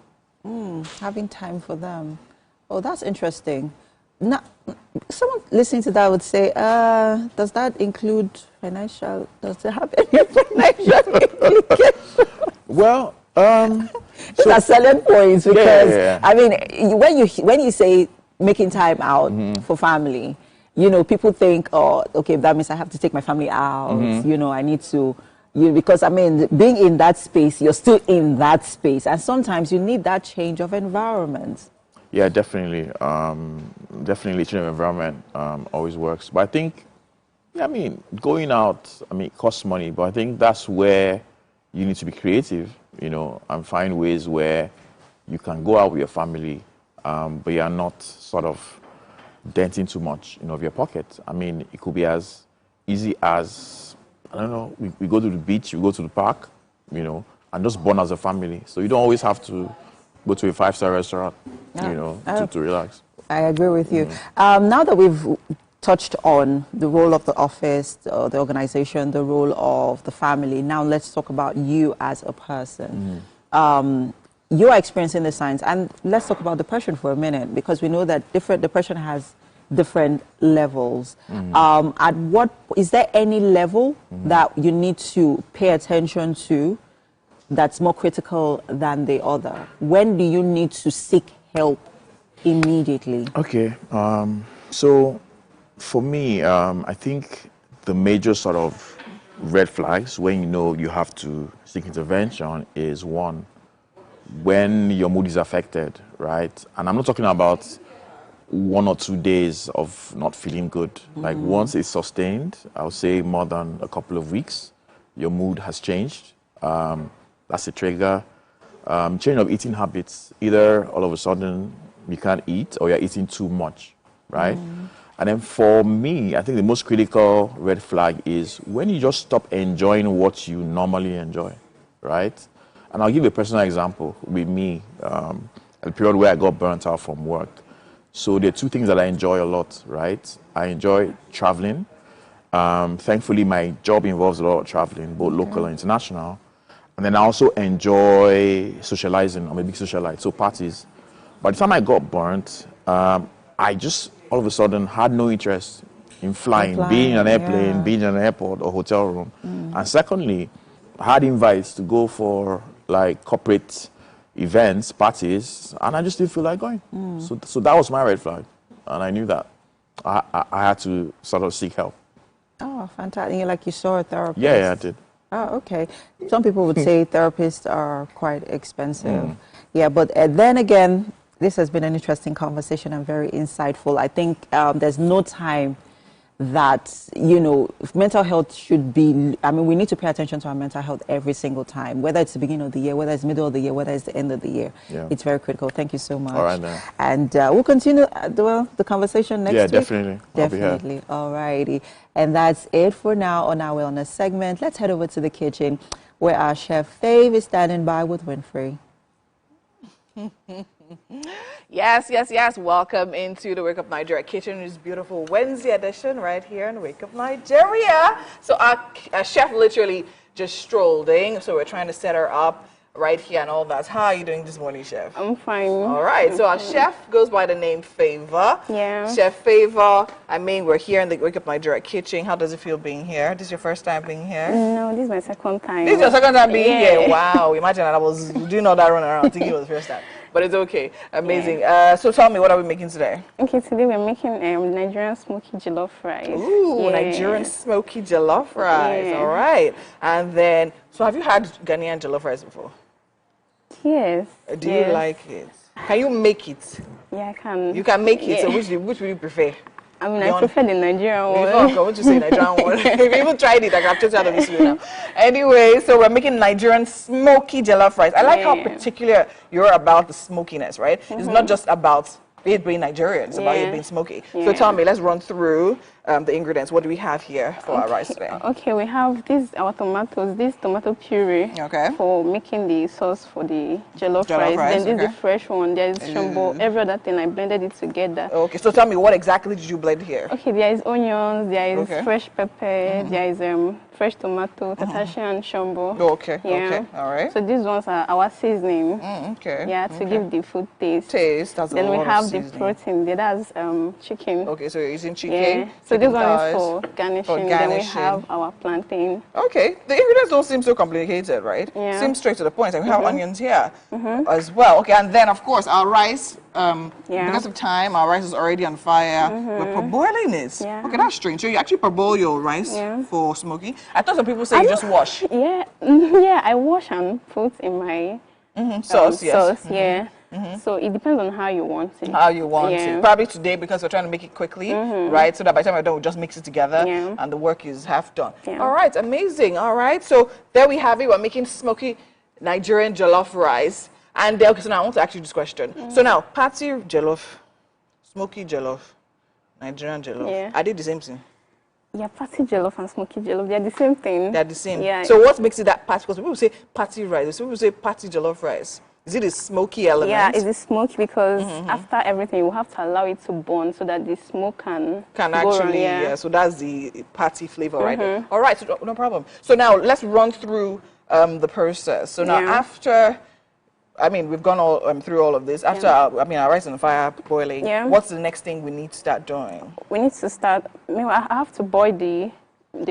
Having time for them. Oh, that's interesting. Now, someone listening to that would say, does that include financial? Does it have any financial implications? Well, these are selling points because when you say making time out for family, people think, oh, okay, that means I have to take my family out. I need to, because being in that space, you're still in that space, and sometimes you need that change of environment. Yeah, definitely. Definitely, change of environment always works. But I think, going out, it costs money. But I think that's where you need to be creative, and find ways where you can go out with your family, but you're not sort of denting too much, of your pocket. It could be as easy as, I don't know, we go to the beach, we go to the park, and just bond as a family. So you don't always have to go to a 5-star restaurant, to relax. I agree with you. Now that we've touched on the role of the office, the organization, the role of the family, now let's talk about you as a person. you are experiencing the signs. And let's talk about depression for a minute, because we know that depression has different levels. At what is there any level that you need to pay attention to that's more critical than the other? When do you need to seek help immediately? Okay. So for me, I think the major sort of red flags when you know you have to seek intervention is, one, when your mood is affected, right? And I'm not talking about 1 or 2 days of not feeling good. Like once it's sustained, I would say more than a couple of weeks, your mood has changed. That's a trigger. Change of eating habits. Either all of a sudden you can't eat or you're eating too much, right? And then for me, I think the most critical red flag is when you just stop enjoying what you normally enjoy, right? And I'll give you a personal example with me, at the period where I got burnt out from work. So there are 2 things that I enjoy a lot, right? I enjoy traveling. Thankfully, my job involves a lot of traveling, both local and international. And then I also enjoy socializing. I'm a big socialite, so parties. By the time I got burnt, I just all of a sudden had no interest in flying, being in an airplane, being in an airport or hotel room. And secondly, I had invites to go for like corporate events, parties, and I just didn't feel like going. So that was my red flag, and I knew that I had to sort of seek help. Oh, fantastic! Like you saw a therapist. Yeah, I did. Oh, okay. Some people would say therapists are quite expensive. Yeah, but then again, this has been an interesting conversation and very insightful. I think there's no time that, you know, mental health should be, I mean, we need to pay attention to our mental health every single time, whether it's the beginning of the year, whether it's middle of the year, whether it's the end of the year. Yeah. It's very critical. Thank you so much. All right, then. And we'll continue the conversation next week. Yeah, definitely. Definitely. All righty. And that's it for now on our wellness segment. Let's head over to the kitchen where our chef Fave is standing by with Winfrey. Yes, yes, yes. Welcome into the Wake Up Nigeria kitchen. It's beautiful Wednesday edition right here in Wake Up Nigeria. So our chef literally just strolled in. So we're trying to set her up right here and all that. How are you doing this morning, chef? I'm fine. All right. So our chef goes by the name Favor. Yeah. Chef Favor. I mean, we're here in the Wake Up Nigeria kitchen. How does it feel being here? This is your first time being here? No, this is my second time. This is your second time being here? Wow. Imagine I was doing all that run around thinking it was the first time. But it's okay. Amazing. Yeah. So tell me, what are we making today? Okay, today we're making Nigerian smoky jollof rice. Ooh, yeah. Nigerian smoky jollof rice. Yeah. All right. And then, so have you had Ghanaian jollof rice before? Yes. Do you like it? Can you make it? Yeah, I can. You can make it. So which would you prefer? I mean, I prefer the Nigerian one. I want to say Nigerian one. If you even tried it, I can just out of this now. Anyway, so we're making Nigerian smoky jollof rice. I like how particular you're about the smokiness, right? It's not just about it being Nigerian, it's about it being smoky. So tell me, let's run through the ingredients. What do we have here for our rice today? Okay, we have our tomatoes, this tomato puree for making the sauce for the jollof rice. Then this is the fresh one. There is shombo, every other thing. I blended it together. Okay, so tell me, what exactly did you blend here? Okay, there is onions, there is fresh pepper, there is fresh tomato, tatashe and shombo. Okay, okay, all right. So these ones are our seasoning. Okay. Yeah, to give the food taste. That's then we have the protein. That's chicken. Okay, so you're using chicken. Yeah. So this one is for garnishing. Then we have our plantain. Okay, the ingredients don't seem so complicated, right? Yeah. Seems straight to the point. And we have onions here as well. Okay, and then of course our rice. Because of time, our rice is already on fire. We're parboiling it. Yeah. Okay, that's strange. So you actually parboil your rice for smoky. I thought some people say you just wash. Yeah, yeah, I wash and put in my sauce. Yeah. So it depends on how you want it. How you want it. Probably today because we're trying to make it quickly, right? So that by the time we're done, we'll just mix it together and the work is half done. All right, amazing. All right, so there we have it. We're making smoky Nigerian jollof rice. And okay, so now I want to ask you this question. So now, party jollof, smoky jollof, Nigerian jollof, are they the same thing? Yeah, party jollof and smoky jollof, they're the same thing. They're the same. Yeah. So what makes it that party? Because people say party rice, some people say party jollof rice. Is it the smoky element? Yeah, it's the smoke because after everything, you have to allow it to burn so that the smoke can actually, around, so that's the party flavor right there. All right, so no problem. So now let's run through the process. So now after I mean, we've gone all through all of this. After our rice and fire boiling, what's the next thing we need to start doing? We need to start. I have to boil the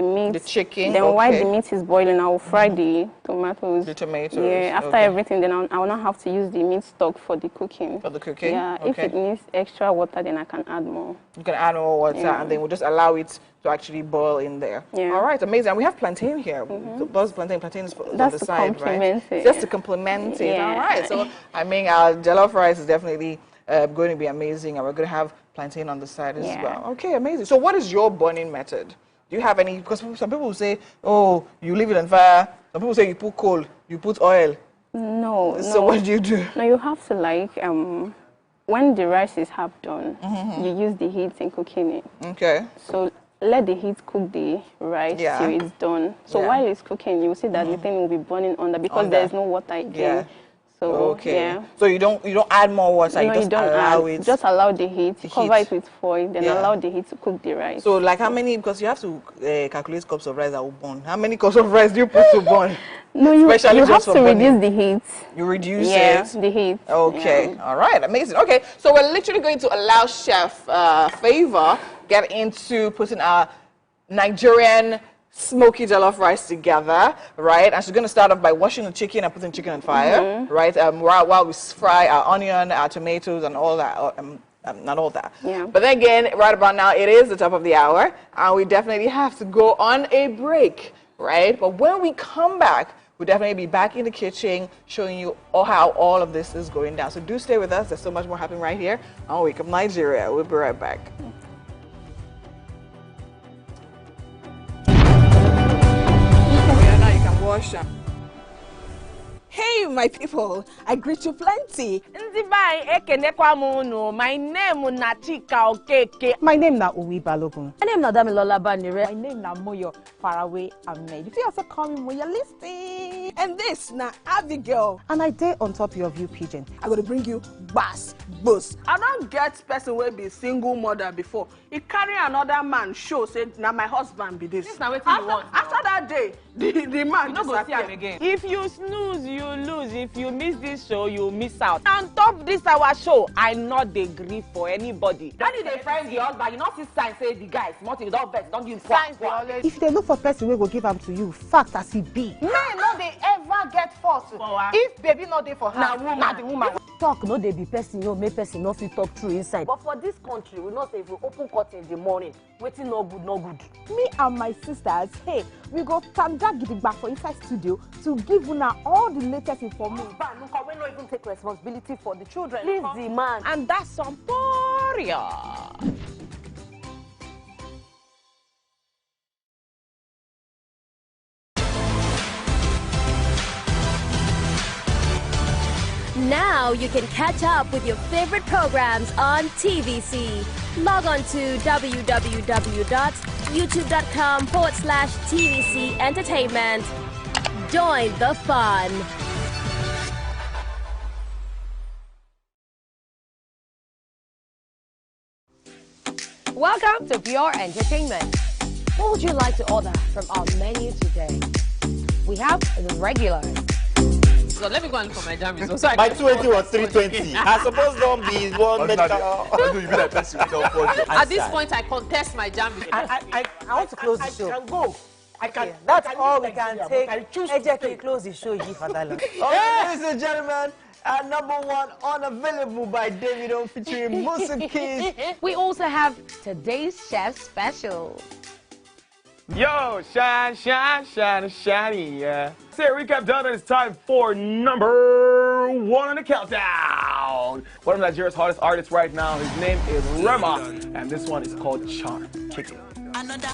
meat. The chicken. Then while the meat is boiling, I will fry the tomatoes. The tomatoes. Yeah. After everything, then I will not have to use the meat stock for the cooking. For the cooking. Yeah. If it needs extra water, then I can add more. You can add more water, and then we'll just allow it to actually boil in there. Yeah. All right. Amazing. And we have plantain here. Those plantain is on the side, right? Just to complement it. Yeah. All right. So I mean, our jollof rice is definitely going to be amazing, and we're going to have plantain on the side as well. Okay. Amazing. So what is your burning method? Do you have any? Because some people will say, "Oh, you leave it on fire." Some people say you put coal, you put oil. No. So what do you do? No, you have to when the rice is half done, you use the heat in cooking it. Okay. So let the heat cook the rice till it's done. So while it's cooking, you will see that the thing will be burning under because there is no water again. Yeah. So So you don't add more water. No, you don't allow it. Just allow the heat. Cover it with foil. Then allow the heat to cook the rice. So like how many? Because you have to calculate cups of rice that will burn. How many cups of rice do you put to burn? No, you have to reduce the heat. You reduce it? Yeah, the heat. Okay. All right. Amazing. Okay. So we're literally going to allow Chef Favor get into putting our Nigerian smoky jollof rice together, right? And she's going to start off by washing the chicken and putting the chicken on fire, right? While we fry our onion, our tomatoes, and all that. Not all that. Yeah. But then again, right about now, it is the top of the hour, and we definitely have to go on a break, right? But when we come back, we'll definitely be back in the kitchen showing you how all of this is going down. So do stay with us. There's so much more happening right here on Wake Up Nigeria. We'll be right back. Wash. Hey, my people, I greet you plenty. My name na Uwi Balogun. My name na Damilola Banire. My name na Moyo Faraway Ahmed. If you also call me Moyo, listen. And this na Abigail. And I dare on top of you, pigeon. I'm gonna bring you bass, boost. I don't get person will be single mother before. He carry another man show say now my husband be this. After that day, the man you go see him again. If you snooze, you lose. If you miss this show, you miss out. On top this our show, I not dey gree for anybody. When you dey friend the husband, you not see sign say the guy small thing, don't vex, don't give signs. If they look for person we go give them to you, fact as he be. Men no dey ever get fault. If baby not dey for her, na the woman. Talk no dey be person no make person no fit talk true inside. But for this country, we know say if we open curtain in the morning, waiting no good, no good. Me and my sisters, hey, we go stand gidigba for inside studio to give una all the latest information. We no even take responsibility for the children. Leave the man. And that's some poria. Now you can catch up with your favorite programs on TVC. Log on to www.youtube.com/TVC Entertainment. Join the fun. Welcome to Pure Entertainment. What would you like to order from our menu today? We have the regulars. So let me go and look for my jam. My 20 was 320. I suppose don't be one better. At this point, I contest my jam. I want to close the show. I can go. I can. That's all we can take. I can close the show. Ladies and gentlemen, number one unavailable by Davido featuring Musiki. We also have today's chef special. Yo, shine, shine, shine, shiny, yeah. Say recap done, and it's time for number one on the countdown. One of Nigeria's hottest artists right now, his name is Rema, and this one is called Charm. Kick it. Another.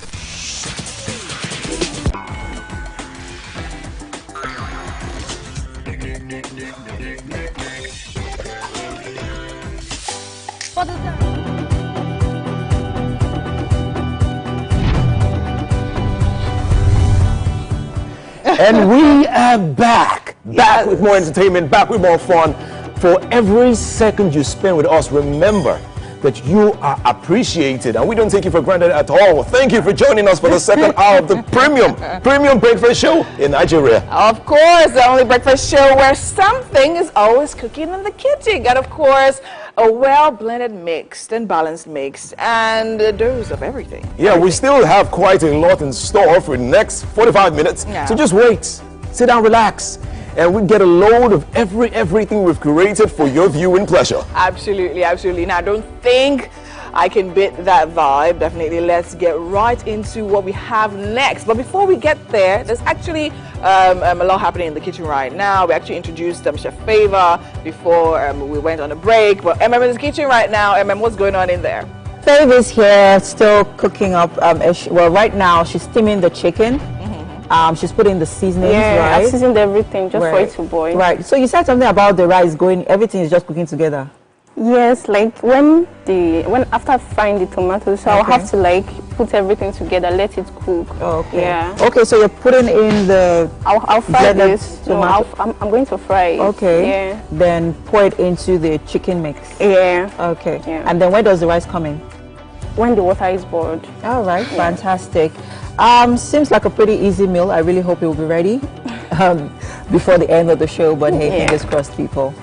And we are back with more entertainment, back with more fun. For every second you spend with us, remember that you are appreciated, and we don't take you for granted at all. Thank you for joining us for the second hour of the premium breakfast show in Nigeria. Of course, the only breakfast show where something is always cooking in the kitchen. And of course, a well-blended mixed and balanced mix and a dose of everything. Yeah, we still have quite a lot in store for the next 45 minutes. Yeah. So just wait, sit down, relax, and we get a load of everything we've curated for your viewing pleasure. Absolutely, absolutely. Now, don't think I can beat that vibe. Definitely, let's get right into what we have next. But before we get there, there's actually a lot happening in the kitchen right now. We actually introduced Chef Favor before we went on a break. But MM is in the kitchen right now. MM, what's going on in there? Favor's here, still cooking up. Well, right now she's steaming the chicken. She's putting the seasonings, right? I seasoned everything just for it to boil. Right. So you said something about the rice going. Everything is just cooking together. Yes, like when after frying the tomatoes, so I'll have to like put everything together, let it cook. Oh, okay. Yeah. Okay, so you're putting in the. I'll fry this. No, I'm going to fry it. Okay. Yeah. Then pour it into the chicken mix. Yeah. Okay. Yeah. And then where does the rice come in? When the water is boiled. All right. Yeah. Fantastic. Seems like a pretty easy meal. I really hope it will be ready before the end of the show. But hey, fingers crossed, people.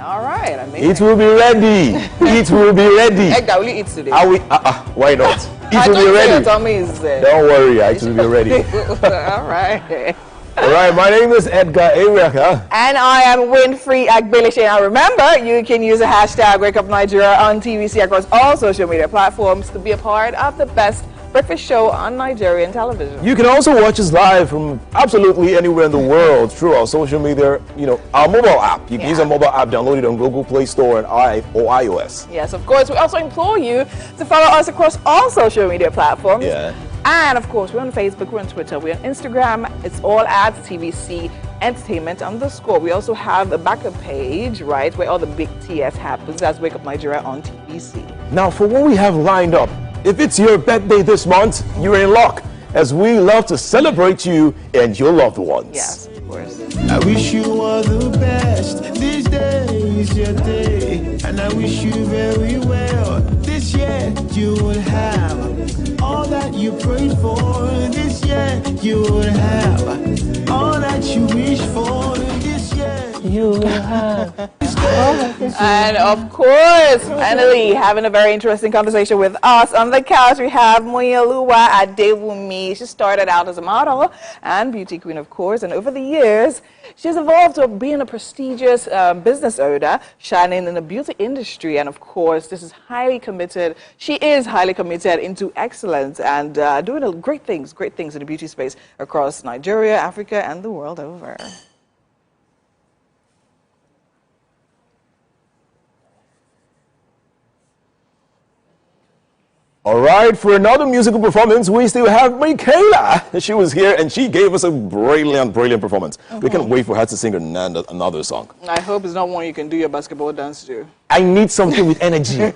All right, it will be ready. It will be ready. Egg, I will eat today. Why not? It will be ready. Don't worry, it will be ready. All right. All right, my name is Edgar Ariaka. And I am Winfrey Agbelishe. Now remember, you can use the hashtag Wake Up Nigeria on TVC across all social media platforms to be a part of the best breakfast show on Nigerian television. You can also watch us live from absolutely anywhere in the world through our social media, our mobile app. You can use our mobile app, download it on Google Play Store and or iOS. Yes, of course. We also implore you to follow us across all social media platforms. Yeah. And of course, we're on Facebook, we're on Twitter, we're on Instagram. It's all at TVC Entertainment _. We also have a backup page, right, where all the big TS happens. That's Wake Up Nigeria on TVC. Now, for what we have lined up, if it's your birthday this month, you're in luck, as we love to celebrate you and your loved ones. Yes, of course. I wish you all the best. This day is your day, and I wish you very well. This year you will have all that you prayed for. This year you will have all that you wish for. This year you will have. And of course, finally, having a very interesting conversation with us on the couch, we have Moyeluwa Adewumi. She started out as a model and beauty queen, of course, and over the years, she's evolved to being a prestigious business owner, shining in the beauty industry. And of course, this is highly committed. She is highly committed into excellence and doing great things in the beauty space across Nigeria, Africa, and the world over. All right, for another musical performance, we still have Michaela. She was here and she gave us a brilliant performance. We can't wait for her to sing another song. I hope it's not one you can do your basketball dance to. I need something with energy.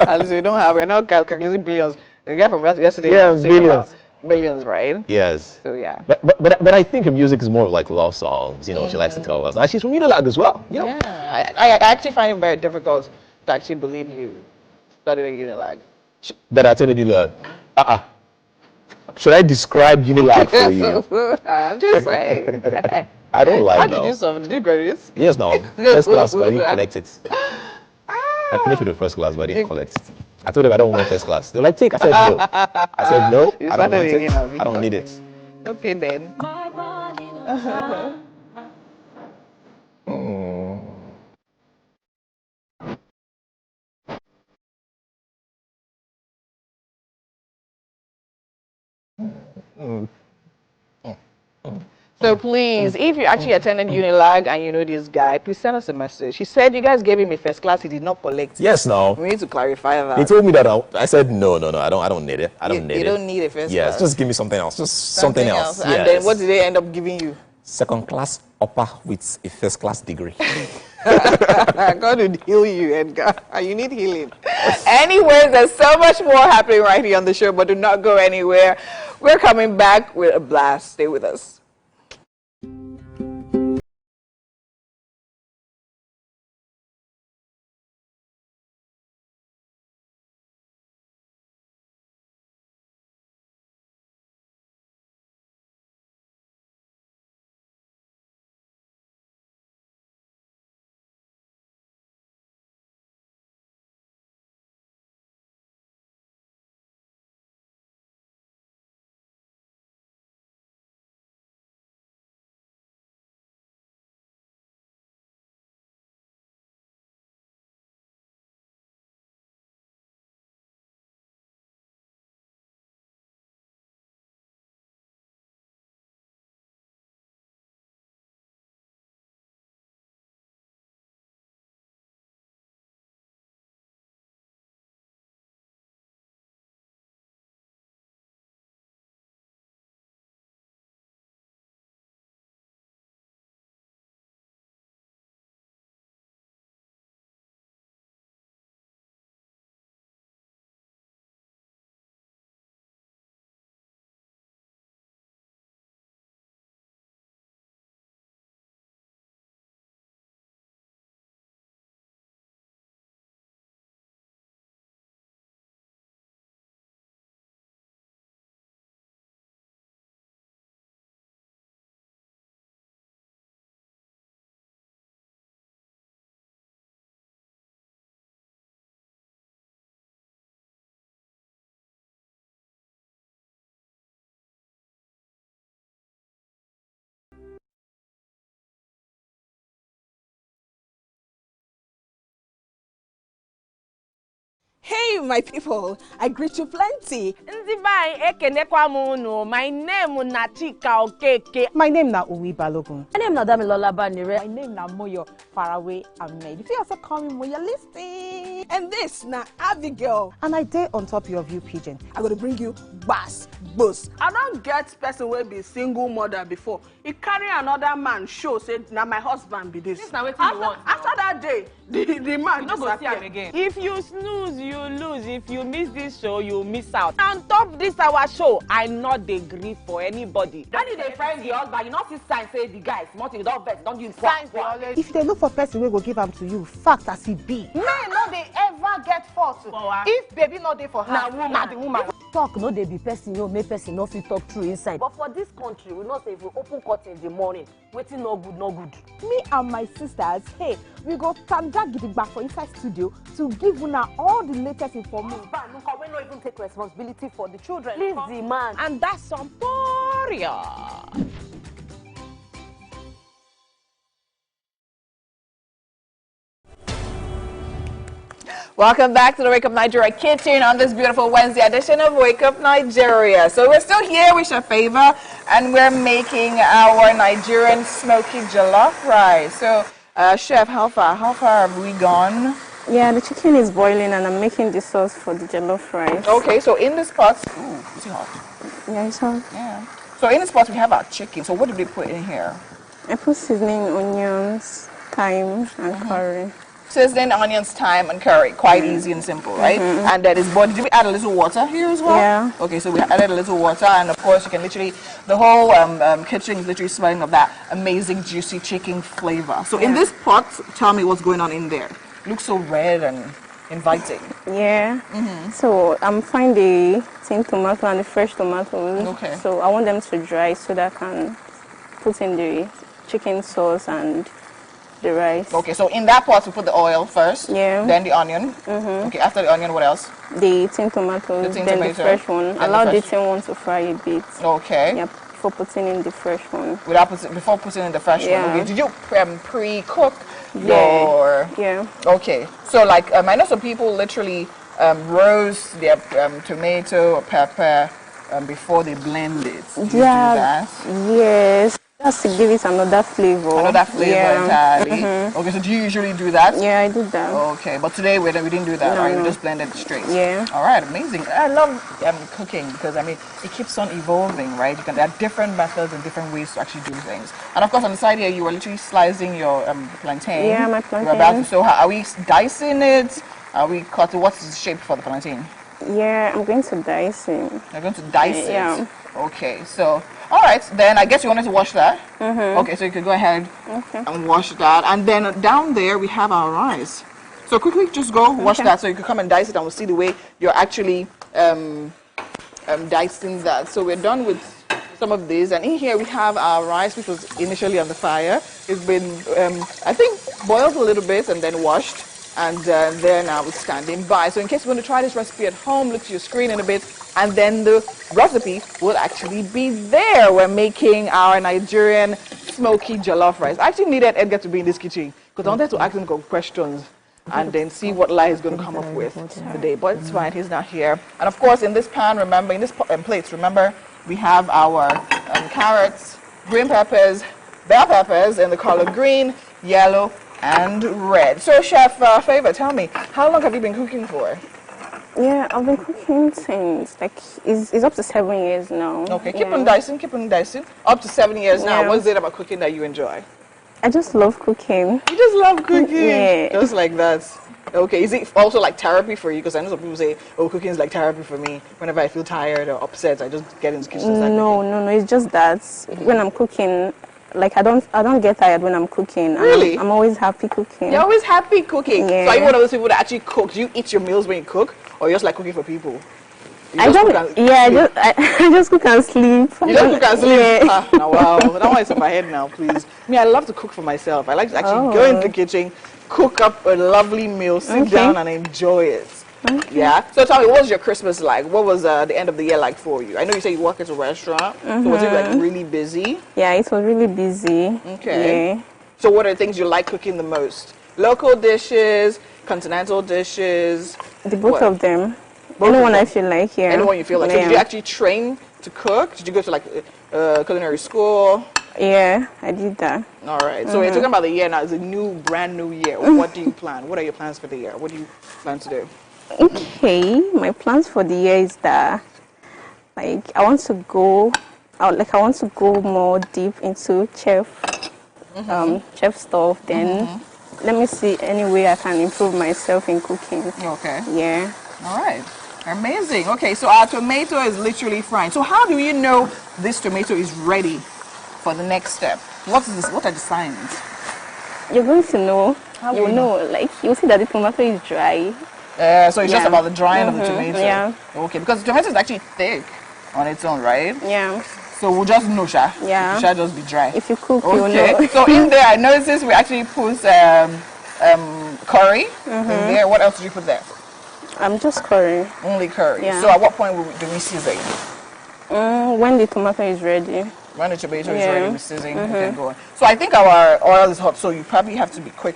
Alice, we don't have, we're not calculating billions. The guy from yesterday. Yeah, billions. Millions, right? Yes. So yeah. But I think her music is more like love songs. She likes to tell us. And she's from Unilag as well. Yeah. I actually find it very difficult to actually believe you studied at Unilag. That I attended Unilag. Should I describe Unilag for you? I'm just saying. I don't like How did you solve? Did you graduate? Yes, no. First class, but I didn't collect it. I finished with the first class, but I didn't collect it. I told them I don't want first class. They're like, take. I said no. I said no. I don't want it. I don't need it. Okay then. So please, if you actually attended Unilag and you know this guy, please send us a message. He said you guys gave him a first class, he did not collect it. Yes, no. We need to clarify that. He told me that I said no, I don't need it. I don't need it. You don't need a first class. Yes, just give me something else. Just something else. And then what did they end up giving you? Second class upper with a first class degree. God will heal you, Edgar. You need healing. Anyways, there's so much more happening right here on the show, but do not go anywhere. We're coming back with a blast. Stay with us. Hey, my people, I greet you plenty. My name is Nachika Okeke. My name is Uwi Balogun. My name is Damilola Banire. My name is Moyo Faraway Ahmed. If you also call me Moyo, listen. And this na Abigail. And I dare on top of your view pigeon. I'm going to bring you bass, boost. I don't get person will be single mother before. He carry another man show say now my husband be this. This na wetin you want. After that day, the man no go see him again. If you snooze, you lose. If you miss this show, you miss out. On top this our show, I not dey gree for anybody. When you dey find the husband, you not see sign say the guy smart, you don't vex, don't use signs. If they look for person, we go give them to you. Fact as it be. Men no dey ever get fault. If baby not dey for her, na the woman. Talk no dey be person, you make person no fit talk true inside. But for this country, we not say if we open court in the morning, waiting no good, no good. Me and my sisters, hey, we go stand gidigba for inside studio to give una all the latest information. We not even take responsibility for the children. Leave the man. And that's some Poria. Welcome back to the Wake Up Nigeria kitchen on this beautiful Wednesday edition of Wake Up Nigeria. So we're still here with Chef Favor, and we're making our Nigerian smoky jollof rice. So, Chef, how far have we gone? Yeah, the chicken is boiling, and I'm making the sauce for the jollof rice. Okay, so in this pot, is it hot? Yeah, it's hot. Yeah. So in this pot we have our chicken. So what did we put in here? I put seasoning, onions, thyme, and curry. Seasoning, onions, thyme, and curry. Quite easy and simple, right? And that is boiled. Did we add a little water here as well? Yeah. Okay, so we added a little water, and of course you can literally, the whole kitchen is literally smelling of that amazing juicy chicken flavor. So in this pot, tell me what's going on in there. Looks so red and inviting. Yeah. So I'm frying the tin tomato and the fresh tomatoes. Okay. So I want them to dry so that I can put in the chicken sauce and the rice. Okay, so in that pot we put the oil first. Yeah. Then the onion. Okay, after the onion, what else? The tin tomatoes. The tin then tomato. the fresh one. Allow the tin one to fry a bit. Okay. Yeah. Before putting in the fresh one. Before putting in the fresh one. Okay. Did you pre-cook your? Yeah. Okay. So like I know some people literally roast their tomato or pepper before they blend it. Do you do that? Yes. Just to give it another flavor. Another flavor entirely. Okay, so do you usually do that? Yeah, I do that. Okay, but today we didn't do that, right? We just blended it straight. Yeah. All right, amazing. I love cooking because, I mean, it keeps on evolving, right? There are different methods and different ways to actually do things. And of course, on the side here, you were literally slicing your plantain. Yeah, my plantain. We're about to, so are we dicing it? Are we cutting? What's the shape for the plantain? Yeah, I'm going to dice it. You're going to dice it? Yeah. Okay, so... All right, then I guess you wanted to wash that. Okay, so you could go ahead and wash that. And then down there we have our rice. So quickly just go wash that so you can come and dice it, and we'll see the way you're actually dicing that. So we're done with some of these. And in here we have our rice, which was initially on the fire. It's been, I think, boiled a little bit and then washed. And there now it's standing by. So in case you want to try this recipe at home, look to your screen in a bit, and then the recipe will actually be there. We're making our Nigerian smoky jollof rice. I actually needed Edgar to be in this kitchen because I wanted to ask him questions and then see what lie he's going to come up with today. But it's fine, he's not here. And of course, in this pan, remember, in this plates, remember, we have our carrots, green peppers, bell peppers in the color green, yellow, and red. So, Chef Favor, tell me, how long have you been cooking for? Yeah, I've been cooking since, like, it's up to 7 years now. Okay, keep on dicing. Up to 7 years now. What is it about cooking that you enjoy? I just love cooking. You just love cooking? Yeah. Just like that. Okay, is it also like therapy for you? Because I know some people say, oh, cooking is like therapy for me. Whenever I feel tired or upset, I just get in the kitchen and start cooking. No, it's just that when I'm cooking, like I don't get tired when I'm cooking. Really? I'm always happy cooking. You're always happy cooking? Yeah. So are you one of those people that actually cook? Do you eat your meals when you cook? Or you just like cooking for people? I just cook and sleep. You just cook and sleep? Yeah. Wow, that one is in my head now, please. Me, I love to cook for myself. I like to actually go into the kitchen, cook up a lovely meal, sit down and enjoy it. Yeah. So tell me, what was your Christmas like? What was the end of the year like for you? I know you say you work at a restaurant. So was it like really busy? Yeah, it was really busy. Okay. Yeah. So what are the things you like cooking the most? Local dishes, continental dishes. Both of them. Anyone I feel like, yeah. Anyone you feel like. So did you actually train to cook? Did you go to like culinary school? Yeah, I did that. All right. So you're talking about the year now. It's a brand new year. What do you plan? What are your plans for the year? What do you plan to do? Okay, my plans for the year is that, like, I want to go more deep into chef stuff. Then let me see any way I can improve myself in cooking. Okay. Yeah. All right. Amazing. Okay, so our tomato is literally frying. So how do you know this tomato is ready for the next step? What are the signs? You're going to know. You know, like, you'll see that the tomato is dry. So it's just about the drying of the tomato. Yeah. Okay, because the tomato is actually thick on its own, right? Yeah. So we'll just know, Sha. Yeah. It shall just be dry. If you cook, okay. you'll know. So in there, I noticed we actually put curry in there. What else did you put there? Just curry. Only curry. Yeah. So at what point do we season? When the tomato is ready. When the tomato is ready, we season. Okay, go on. So I think our oil is hot, so you probably have to be quick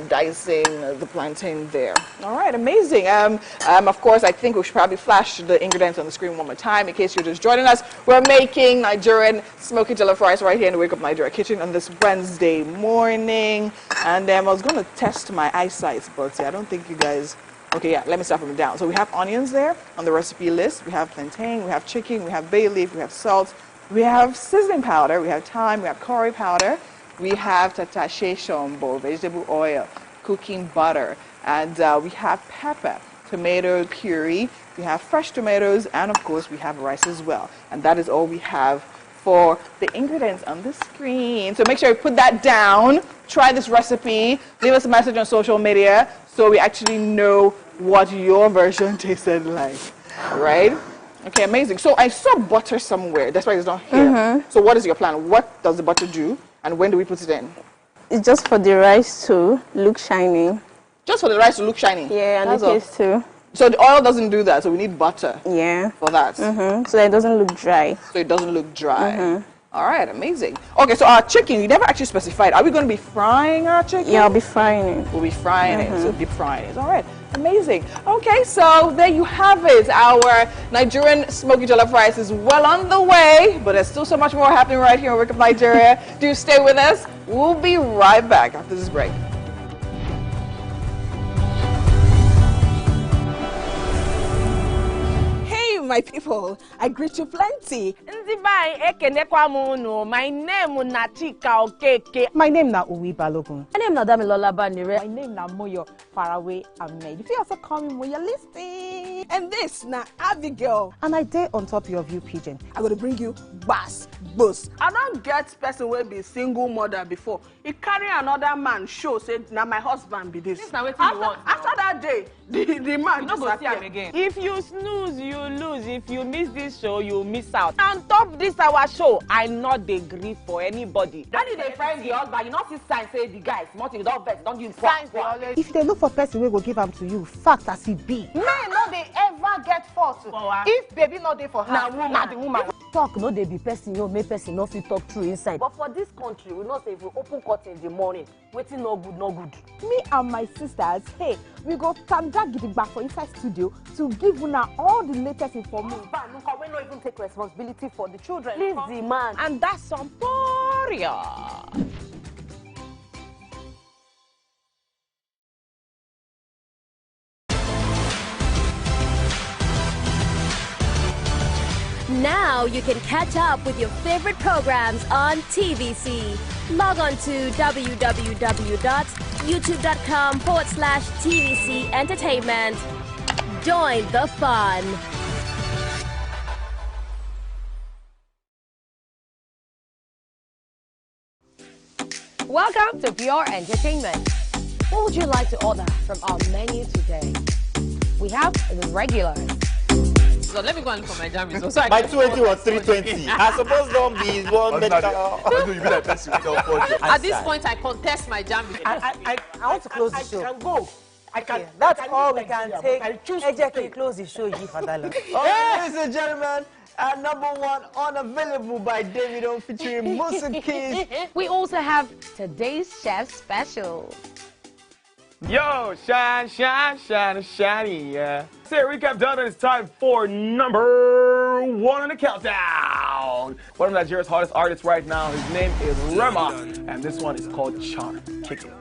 dicing the plantain there. All right, amazing. Of course, I think we should probably flash the ingredients on the screen one more time in case you're just joining us. We're making Nigerian smoky jollof rice right here in the Wake Up Nigeria kitchen on this Wednesday morning. And I was going to test my eyesight, but I don't think you guys... Okay, yeah, let me start from down. So we have onions there on the recipe list. We have plantain, we have chicken, we have bay leaf, we have salt, we have seasoning powder, we have thyme, we have curry powder, we have tatashe shombo, vegetable oil, cooking butter, and we have pepper, tomato puree, we have fresh tomatoes, and of course we have rice as well. And that is all we have for the ingredients on the screen. So make sure you put that down, try this recipe, leave us a message on social media so we actually know what your version tasted like, right? Okay, amazing. So I saw butter somewhere. That's why it's not here. So what is your plan? What does the butter do? And when do we put it in? It's just for the rice to look shiny. Just for the rice to look shiny? Yeah, and the taste too. So the oil doesn't do that, so we need butter. Yeah. For that. So that it doesn't look dry. So it doesn't look dry. All right, amazing. Okay, so our chicken, you never actually specified. Are we going to be frying our chicken? Yeah, I'll be frying it. We'll be frying it, so deep frying it. All right, amazing. Okay, so there you have it. Our Nigerian smoky jollof rice is well on the way, but there's still so much more happening right here in Wake Up Nigeria. Do stay with us. We'll be right back after this break. My people, I greet you plenty. My name na Chika Okeke. My name na Uwi Balogun. My name na Damilola Banire. My name na Moyo Faraway Ahmed. If you also call me Moyo, listen. And this na Abigail. And I dare on top of you, pigeon. I'm going to bring you bass, boost. I don't get person will be single mother before. He carry another man show say now my husband be this. After that day, the man you go see him again. If you snooze, you lose. If you miss this show, you miss out. On top this our show, I not dey gree for anybody. When you dey friend the husband, you not see sign say the guys, you don't vex, don't use signs. If they look for person, we go give them to you. Fact as it be. Men no they ever get fault. If baby not there for her, na the woman. Talk no dey be person, you make person no fit talk through inside. But for this country, we not say if we open court in the morning, waiting no good, no good. Me and my sisters, hey, we go stand back back for inside studio to give una all the latest information. Look, we not even take responsibility for the children. Leave the man. And that's some poria. Now you can catch up with your favorite programs on TVC. Log on to www.youtube.com/TVC Entertainment. Join the fun. Welcome to Pure Entertainment. What would you like to order from our menu today? We have the regulars. So let me go and for my jam. My 280 was 320. I suppose don't be one medical. At this point, I contest my jam. I want to close the show. I can go. I can. That's all we can take. I choose to close the show. Ladies and gentlemen, number one unavailable by Davido featuring Musa Keys. We also have today's chef special. Yo, shine, shine, shine, shiny, yeah. Say recap done, and it's time for number 1 on the countdown. One of Nigeria's hottest artists right now, his name is Rema, and this one is called Charm. Kick it.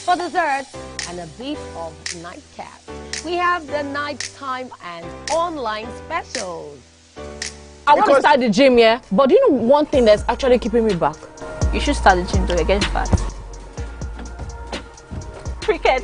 For dessert and a bit of nightcap, we have the nighttime and online specials. I want to start the gym, yeah? But do you know one thing that's actually keeping me back? You should start the gym to get fat. Cricket.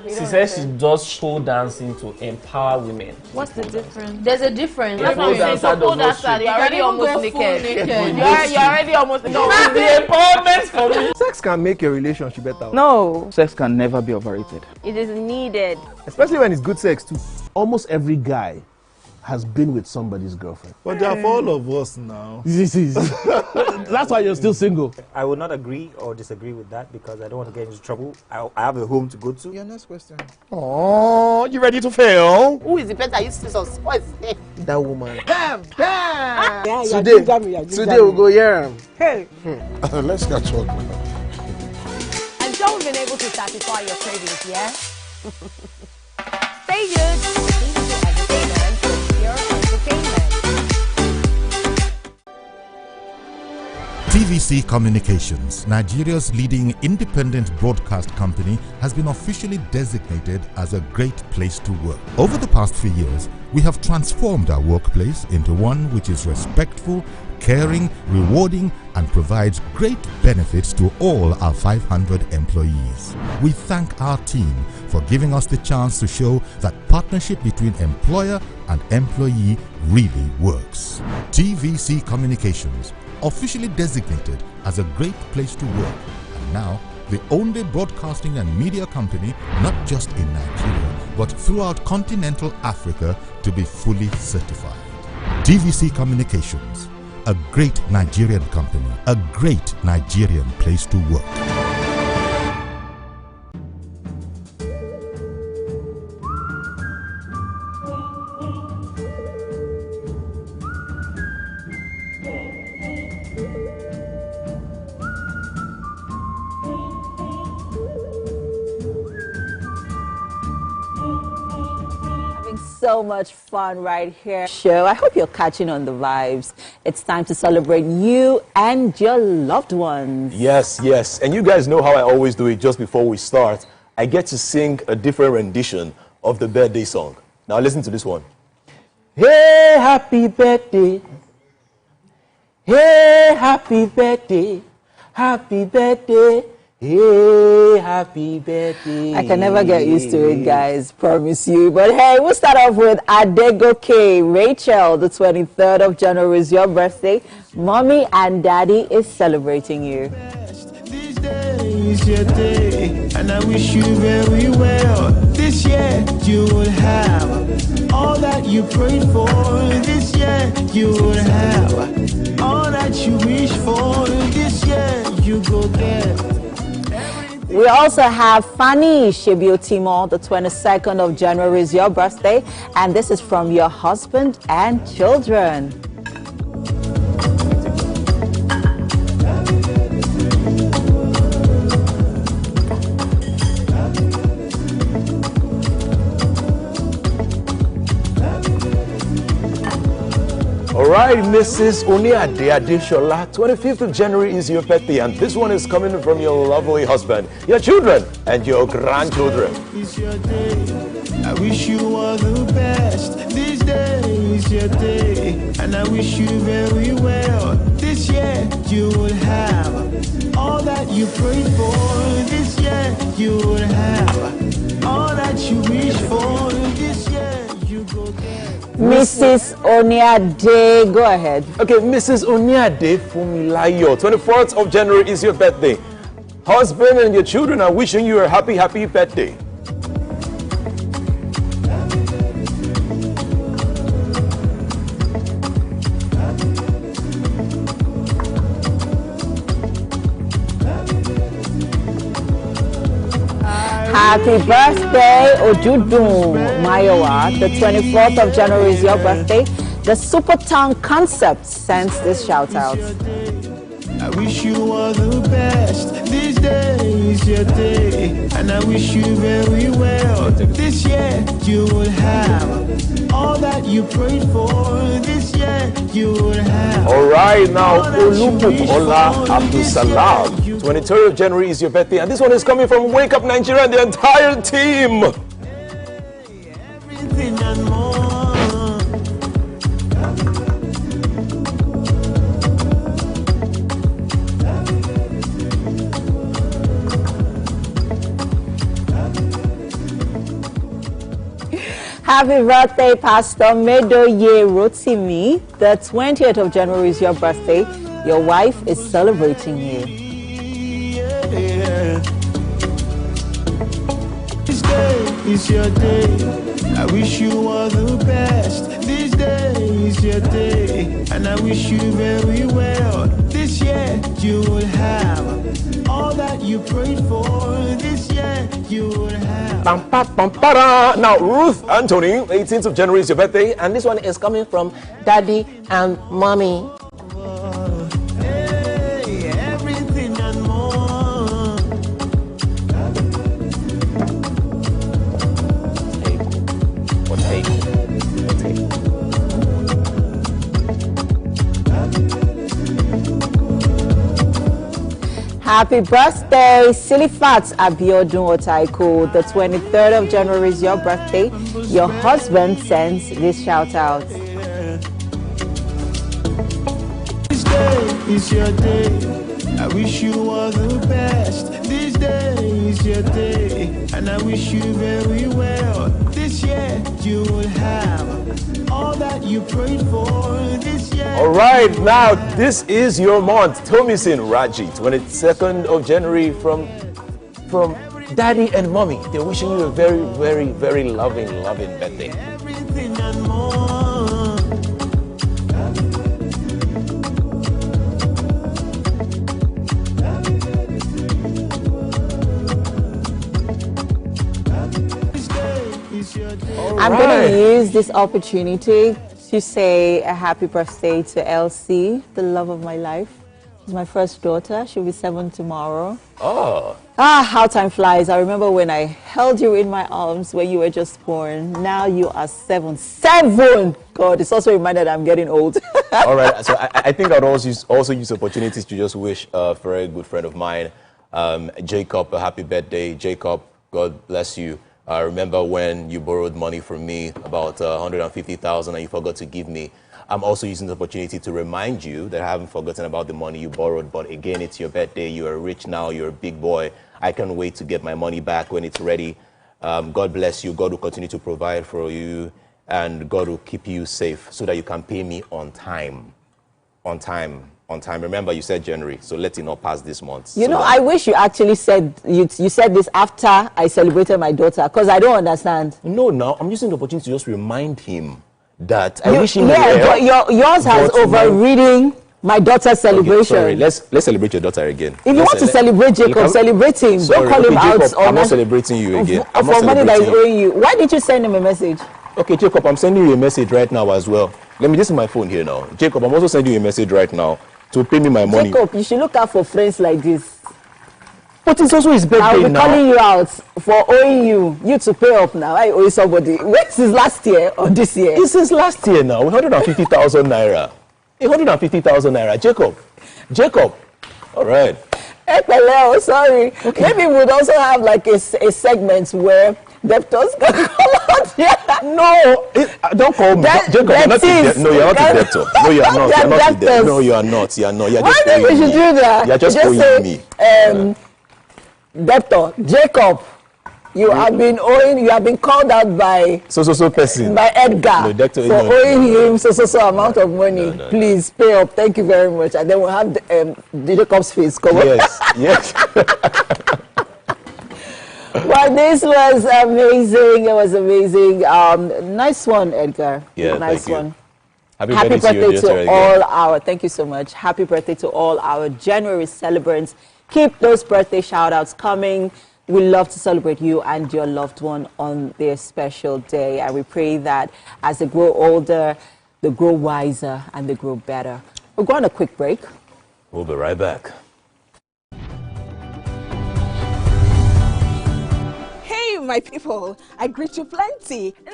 She says she does pole dancing to empower women. What's the difference? There's a difference. That's what I'm saying. So pole dancer, you're already almost naked. You're already almost naked. No, it's the empowerment for me. Sex can make your relationship better. No. Sex can never be overrated. It is needed. Especially when it's good sex too. Almost every guy has been with somebody's girlfriend. But they are for all of us now. That's why you're still single. I will not agree or disagree with that because I don't want to get into trouble. I have a home to go to. Your next question. Oh, you ready to fail? Who is the person you see some spoils? That woman. Damn! Yeah, Today we'll go here. Hey! Let's catch up now. I'm sure we've been able to satisfy your cravings, yeah? Stay good. TVC Communications, Nigeria's leading independent broadcast company, has been officially designated as a great place to work. Over the past few years, we have transformed our workplace into one which is respectful, caring, rewarding, and provides great benefits to all our 500 employees. We thank our team for giving us the chance to show that partnership between employer and employee really works. TVC Communications, officially designated as a great place to work, and now the only broadcasting and media company not just in Nigeria but throughout continental Africa to be fully certified. TVC Communications, a great Nigerian company, a great Nigerian place to work. So much fun right here. Show. I hope you're catching on the vibes. It's time to celebrate you and your loved ones. Yes, yes. And you guys know how I always do it just before we start. I get to sing a different rendition of the birthday song. Now listen to this one. Hey, happy birthday. Hey, happy birthday. Happy birthday. Hey, happy birthday. I can never get used to it, guys, promise you. But hey, we'll start off with Adegoke. Rachel, the 23rd of January is your birthday. Mommy and Daddy is celebrating you. This day is your day, and I wish you very well. This year you will have all that you prayed for. This year you will have all that you wish for. This year you go get. We also have Fanny Shebio Timo, the 22nd of January is your birthday, and this is from your husband and children. All right, Mrs. Oniade Adeshola, 25th of January is your birthday, and this one is coming from your lovely husband, your children, and your grandchildren. It's your day. I wish you all the best. This day is your day, and I wish you very well. This year you will have all that you prayed for. This year you will have all that you wish for. This year you go get. Mrs. Oniade, go ahead. Okay, Mrs. Oniade Fumilayo, 24th of January is your birthday. Husband and your children are wishing you a happy, happy birthday. Happy birthday, Ojudun Mayowa. The 24th of January is your birthday. The Supertown Concept sends this shout out. I wish you all the best. This day is your day, and I wish you very well. This year you will have all that you prayed for. This year you will have. All right, now Olubukola Abdul Salam. 23rd of January is your birthday, and this one is coming from Wake Up Nigeria and the entire team. Everything and more. Happy birthday, Pastor Medoye Rotimi. The 20th of January is your birthday. Your wife is celebrating you. This day is your day. I wish you all the best. This day is your day, and I wish you very well. This year you will have all that you prayed for. This year you will have. Now, Ruth Anthony, 18th of January is your birthday, and this one is coming from Daddy and Mommy. Hey, everything and more. What's hate? What's hate? Happy birthday, Silly Fats Abiodun Otaiko. The 23rd of January is your birthday. Your husband sends this shout out. This day is your day. I wish you all the best. This day is your day, and I wish you very well. This year you will have all that you prayed for. This year. All right, now this is your month. Tomisin Raji, 22nd of January from Daddy and Mommy. They're wishing you a very, very, very loving birthday. Everything and more. I'm going to use this opportunity to say a happy birthday to Elsie, the love of my life. She's my first daughter. She'll be 7 tomorrow. Oh. How time flies. I remember when I held you in my arms when you were just born. Now you are 7. 7! God, it's also a reminder that I'm getting old. All right, so I think I'd also use opportunities to just wish a very good friend of mine, Jacob, a happy birthday. Jacob, God bless you. I remember when you borrowed money from me, about 150,000, and you forgot to give me. I'm also using the opportunity to remind you that I haven't forgotten about the money you borrowed, but again, it's your birthday. You are rich now. You're a big boy. I can't wait to get my money back when it's ready. God bless you. God will continue to provide for you, and God will keep you safe so that you can pay me on time. On time. On time. Remember, you said January, so let it not pass this month. You know, I wish you actually said you said this after I celebrated my daughter, because I don't understand. No, I'm using the opportunity to just remind him that I wish him well. Yeah, but yours has overridden my daughter's celebration. Okay, sorry, let's celebrate your daughter again. If you want to celebrate Jacob, celebrate him. Sorry, don't call him out. Jacob, I'm not celebrating you again. For money that is owing you. Why didn't you send him a message? Okay, Jacob, I'm sending you a message right now as well. This is my phone here now. Jacob, I'm also sending you a message right now to pay me my money. Jacob, you should look out for friends like this. But it's also his birthday now. I'll be calling you out for owing you to pay up now. I owe somebody. Wait, since last year or this year? This is last year now. 150,000 naira. 150,000 naira. Jacob. All right. Hey, sorry. Okay. Maybe we would also have like a segment where debtors can come out here. No, don't call me. Jacob, you're not a debtor. No, you're not a debtor. No, you're not. You're not a debtor. No, you are not. You're not. You're just owing me. Why think we should do that? You're just owing me. Debtor, Jacob, you have been called out by person. By Edgar for owing him so amount of money. No. Please pay up. Thank you very much. And then we'll have the Jacob's face covered. Yes. Well, this was amazing. It was amazing. Nice one, Edgar. Yeah, nice thank one. You. Happy birthday to all our. Thank you so much. Happy birthday to all our January celebrants. Keep those birthday shout outs coming. we love to celebrate you and your loved one on their special day. And we pray that as they grow older, they grow wiser and they grow better. We're going on a quick break. We'll be right back. Hey, my people, I greet you plenty. My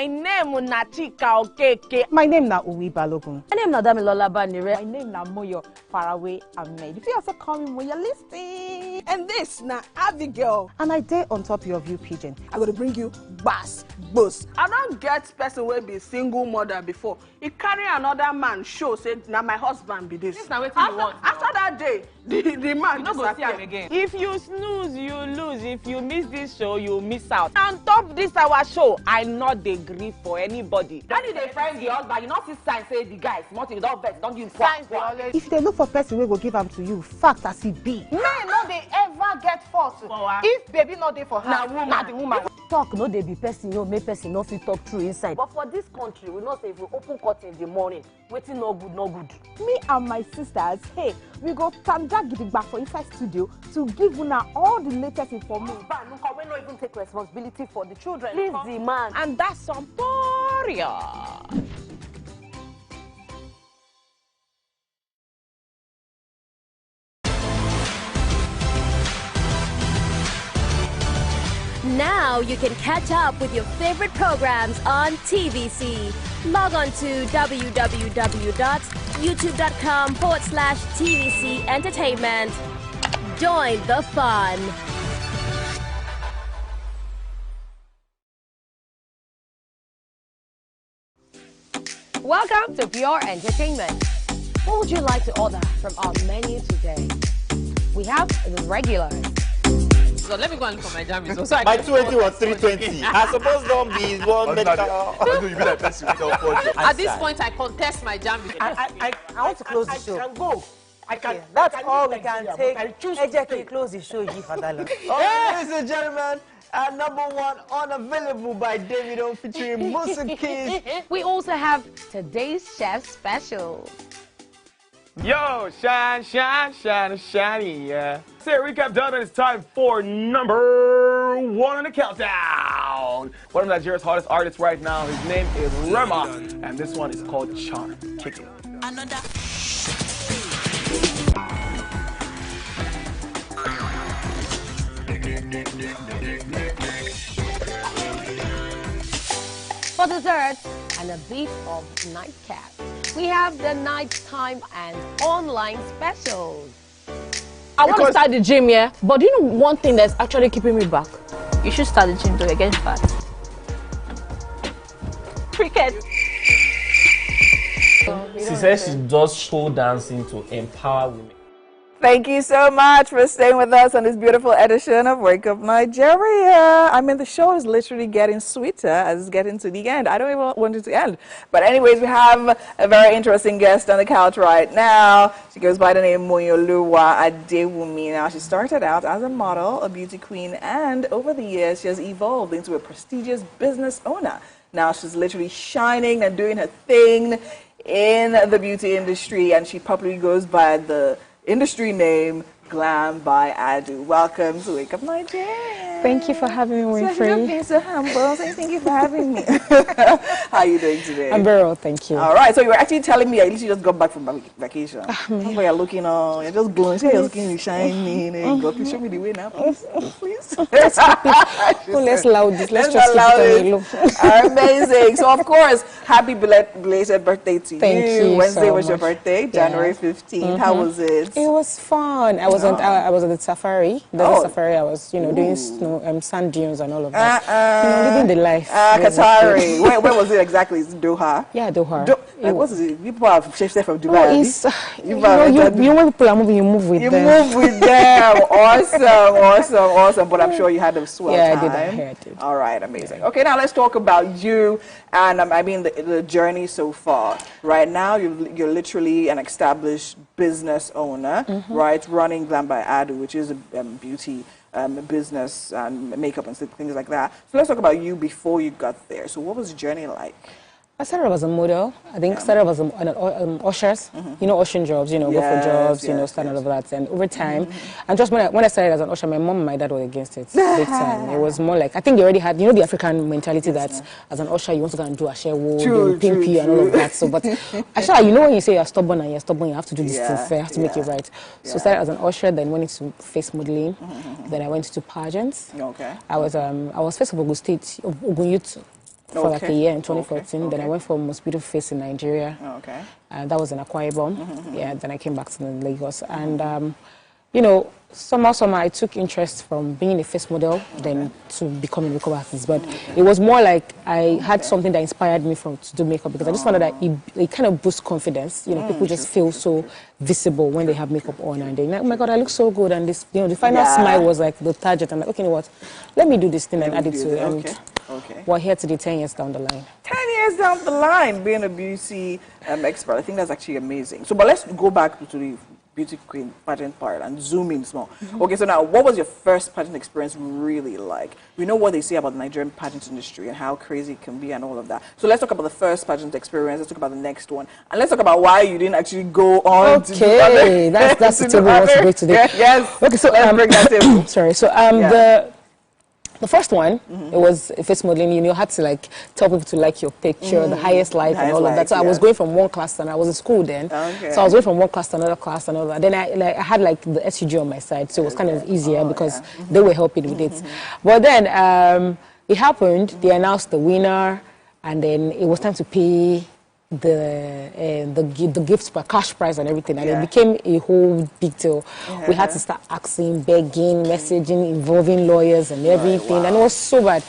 name na Chika Okeke. My name na Uwi Balogun. My name na Damilola Banire. My name na Moyo Faraway Ahmed. If you also call me Moyo, listen. And this na Abigail. And I dare on top of you, pigeon. I'm going to bring you bass, boost. I don't get person will be single mother before. He carry another man show say now my husband be this. This na wetin you want. After that day, the man you no go see am again. If you snooze, you lose. If you miss this show, you miss out. On top this our show, I not dey gree for anybody. When you dey find the husband, you not see sign say the guys, nothing you don't vex, don't give signs. If they look for person we will give them to you, fact as it be. Men no dey ever get fault. If baby not dey for her, na the woman. Talk no dey be person, make person no fit talk true inside. But for this country, we know say if we open curtain in the morning, waiting no good, no good. Me and my sisters, hey, we go tanda gidigba for inside studio to give una all the latest information. We no even take responsibility for the children. Please the man. And that's some poria. Now you can catch up with your favorite programs on TVC. Log on to www.youtube.com/TVC Entertainment. Join the fun. Welcome to Pure Entertainment. What would you like to order from our menu today? We have the regulars. So let me go and look for my jammies. So My 220 was 320. I suppose don't be one medical. At this point, I contest my jammies. I want to close the show. I can go. I can. That's all we can take. I choose to close the show. Ladies and gentlemen, number one, Unavailable by Davido featuring Musa Keys. We also have today's chef special. Yo, shine, shine, shine, shiny, yeah. Say recap done, and it's time for number one on the countdown. One of Nigeria's hottest artists right now, his name is Rema, and this one is called Charm. Kick it. Another. For dessert and a bit of nightcap, we have the nighttime and online specials. I want to start the gym, yeah? But do you know one thing that's actually keeping me back? You should start the gym to get fat. Cricket. She says she does show dancing to empower women. Thank you so much for staying with us on this beautiful edition of Wake Up Nigeria. I mean, the show is literally getting sweeter as it's getting to the end. I don't even want it to end. But anyways, we have a very interesting guest on the couch right now. She goes by the name Moyoluwa Adewumi. Now, she started out as a model, a beauty queen, and over the years, she has evolved into a prestigious business owner. Now, she's literally shining and doing her thing in the beauty industry, and she probably goes by the industry name Glam by Adu. Welcome to Wake Up Nigeria. Thank you for having me, Winfrey. You're so humble. Thank you for having me. How are you doing today? I'm very well, thank you. All right, so you were actually telling me at least you just got back from vacation. You're looking on, you're just glowing. You're looking shining. Please show me the way now, please. Please. Let's loud this. Let's just keep it on the low. Amazing. So, of course, happy belated birthday to you. Thank you. Wednesday so was your much. birthday, January 15th. How was it? It was fun. I was at the safari. Safari. I was, doing sand dunes and all of that. Living the life. Qatari. Where was it exactly? Is it Doha? Yeah, Doha. What is it? People have changed from Dubai. You when people are moving, you move with them. You move with them. Awesome. But I'm sure you had a swell time. I did. All right, amazing. Okay, now let's talk about you and I mean the journey so far. Right now, you're literally an established business owner, right? Running Glam by Adu, which is a beauty business and makeup and things like that. So let's talk about you before you got there. So what was the journey like? I started off as a model. I think started off as ushers. You know, ushering jobs. You know, go for jobs. You know, starting all of that. And over time, and just when I started as an usher, my mom and my dad were against it big time. It was more like I think they already had, you know, the African mentality that as an usher you want to go and do a share wood, pimp you and all of that. So, but actually, you know, when you say you're stubborn, you have to do this thing fair, you have to make it right. So started as an usher, then went into face modeling. Then I went into pageants. Okay. I was first of Ogun Youth for like a year in 2014. Then I went for Most Beautiful Face in Nigeria. Okay. That was in Akwa Ibom. Yeah, then I came back to Lagos. And, you know, somehow I took interest from being a face model then to becoming a makeup artist. But it was more like I had something that inspired me to do makeup because I just found out that it kind of boosts confidence. You know, people just feel so visible when they have makeup on and they're like, oh my God, I look so good. And this, you know, the final smile was like the target. I'm like, okay, you know what? Let me do this thing and add it to it. And we're here today 10 years down the line. 10 years down the line, being a beauty expert. I think that's actually amazing. So, but let's go back to the beauty queen pageant part and zoom in small. Okay, so now, what was your first pageant experience really like? We know what they say about the Nigerian pageant industry and how crazy it can be and all of that. So let's talk about the first pageant experience. Let's talk about the next one, and let's talk about why you didn't actually go on. To do other, that's the table we want to break today. Yes. Okay, so let's break that table. Sorry. So the first one, it was face modeling. You know, you had to like tell people to like your picture, the highest like and all of that. So I was going from one class and I was in school then. So I was going from one class to another class and all that. Then I had like the SUG on my side, so it was kind of easier because they were helping with it. But then it happened. They announced the winner, and then it was time to pay the gifts per cash prize and everything, and it became a whole big deal. We had to start asking, begging, messaging, involving lawyers and everything, and it was so bad.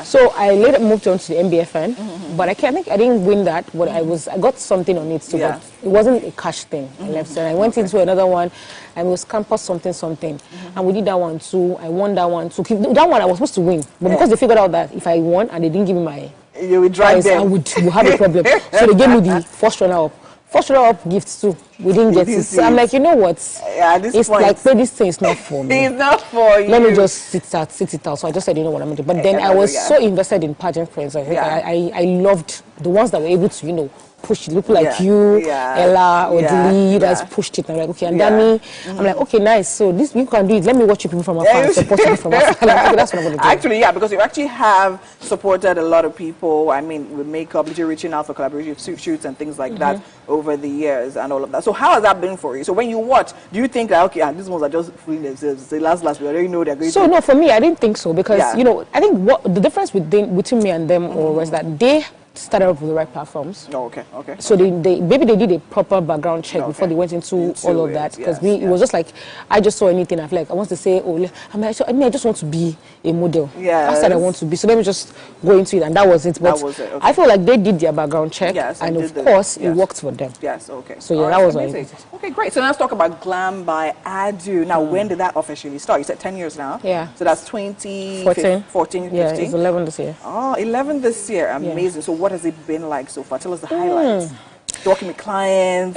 So I later moved on to the MBFN, but I think I didn't win that, but I got something on it too, but it wasn't a cash thing. I left, so I went into another one, and it was campus something, and we did that one too. I won that one too. That one I was supposed to win, but because they figured out that if I won and they didn't give me my you would drive them. I would have a problem. So they gave me the first runner-up. First runner-up gifts too. We didn't get it. So I'm like, you know what? It's like, this thing is not for me. It's not for you. Let me just sit it out. So I just said, you know what I'm going to do. But then I was so invested in pageant friends. I loved the ones that were able to, you know, push it. People like you, Ella, Odili, you guys pushed it. And I'm like, okay, and Danny, I'm like, okay, nice. So this you can do it. Let me watch you people from afar. Support you from afar. Like, okay, that's what I'm going to do. Actually, because you actually have supported a lot of people. I mean, with makeup, you're reaching out for collaborative shoots and things like that over the years and all of that. So how has that been for you? So when you watch, do you think that okay, these ones are just fooling themselves? They last, we already know they're going. So no, for me, I didn't think so because you know, I think what the difference between me and them was that they started off with the right platforms. Oh, okay. So maybe they did a proper background check before they went into all of that. Because it was just like, I just saw anything. I feel like I want to say, I just want to be a model. That's what I want to be. So let me just go into it, and that was it. But I feel like they did their background check, and of course, it worked for them. Yes, okay. So that was what it. Okay, great. So now let's talk about Glam by Adu. Now, when did that officially start? You said 10 years now? Yeah. So that's 2014, 15? Yeah, it's 11 this year. Oh, 11 this year. Amazing. So what has it been like so far? Tell us the highlights. Working with clients.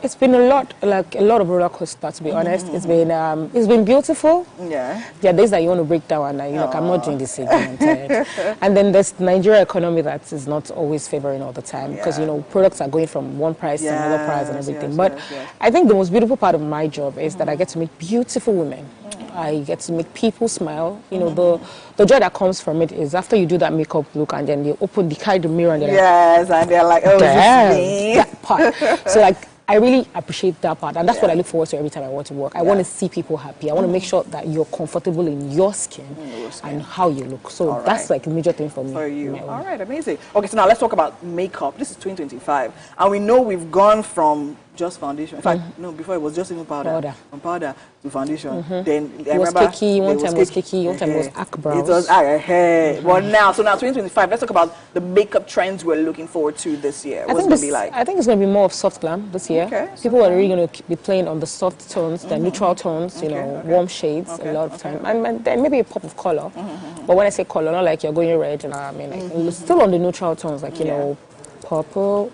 It's been a lot of roller coaster, to be honest. It's been beautiful. Yeah. There are days that you want to break down and I'm not doing this again. I'm tired. And then there's the Nigeria economy that is not always favoring all the time because you know products are going from one price to another price and everything. But I think the most beautiful part of my job is that I get to meet beautiful women. I get to make people smile. You know, the joy that comes from it is after you do that makeup look and then you carry the mirror and they're like, and they're like, oh, damn, this is me. that part. So like, I really appreciate that part, and that's what I look forward to every time I want to work. I want to see people happy. I want to make sure that you're comfortable in your skin and how you look. So that's like a major thing for me. For you. All right, amazing. Okay, so now let's talk about makeup. This is 2025, and we know we've gone from just foundation. In fact, no, before it was just even powder. From powder to foundation. Then it was cakey. One time was cakey. One time was arc brows. It was But now, so now 2025. Let's talk about the makeup trends we're looking forward to this year. What's it going to be like? I think it's going to be more of soft glam this year. Okay. People are really going to be playing on the soft tones, the neutral tones, you know, warm shades a lot of time, and then maybe a pop of color. But when I say color, not like you're going red, you know, I mean, like, still on the neutral tones, like you know, purple,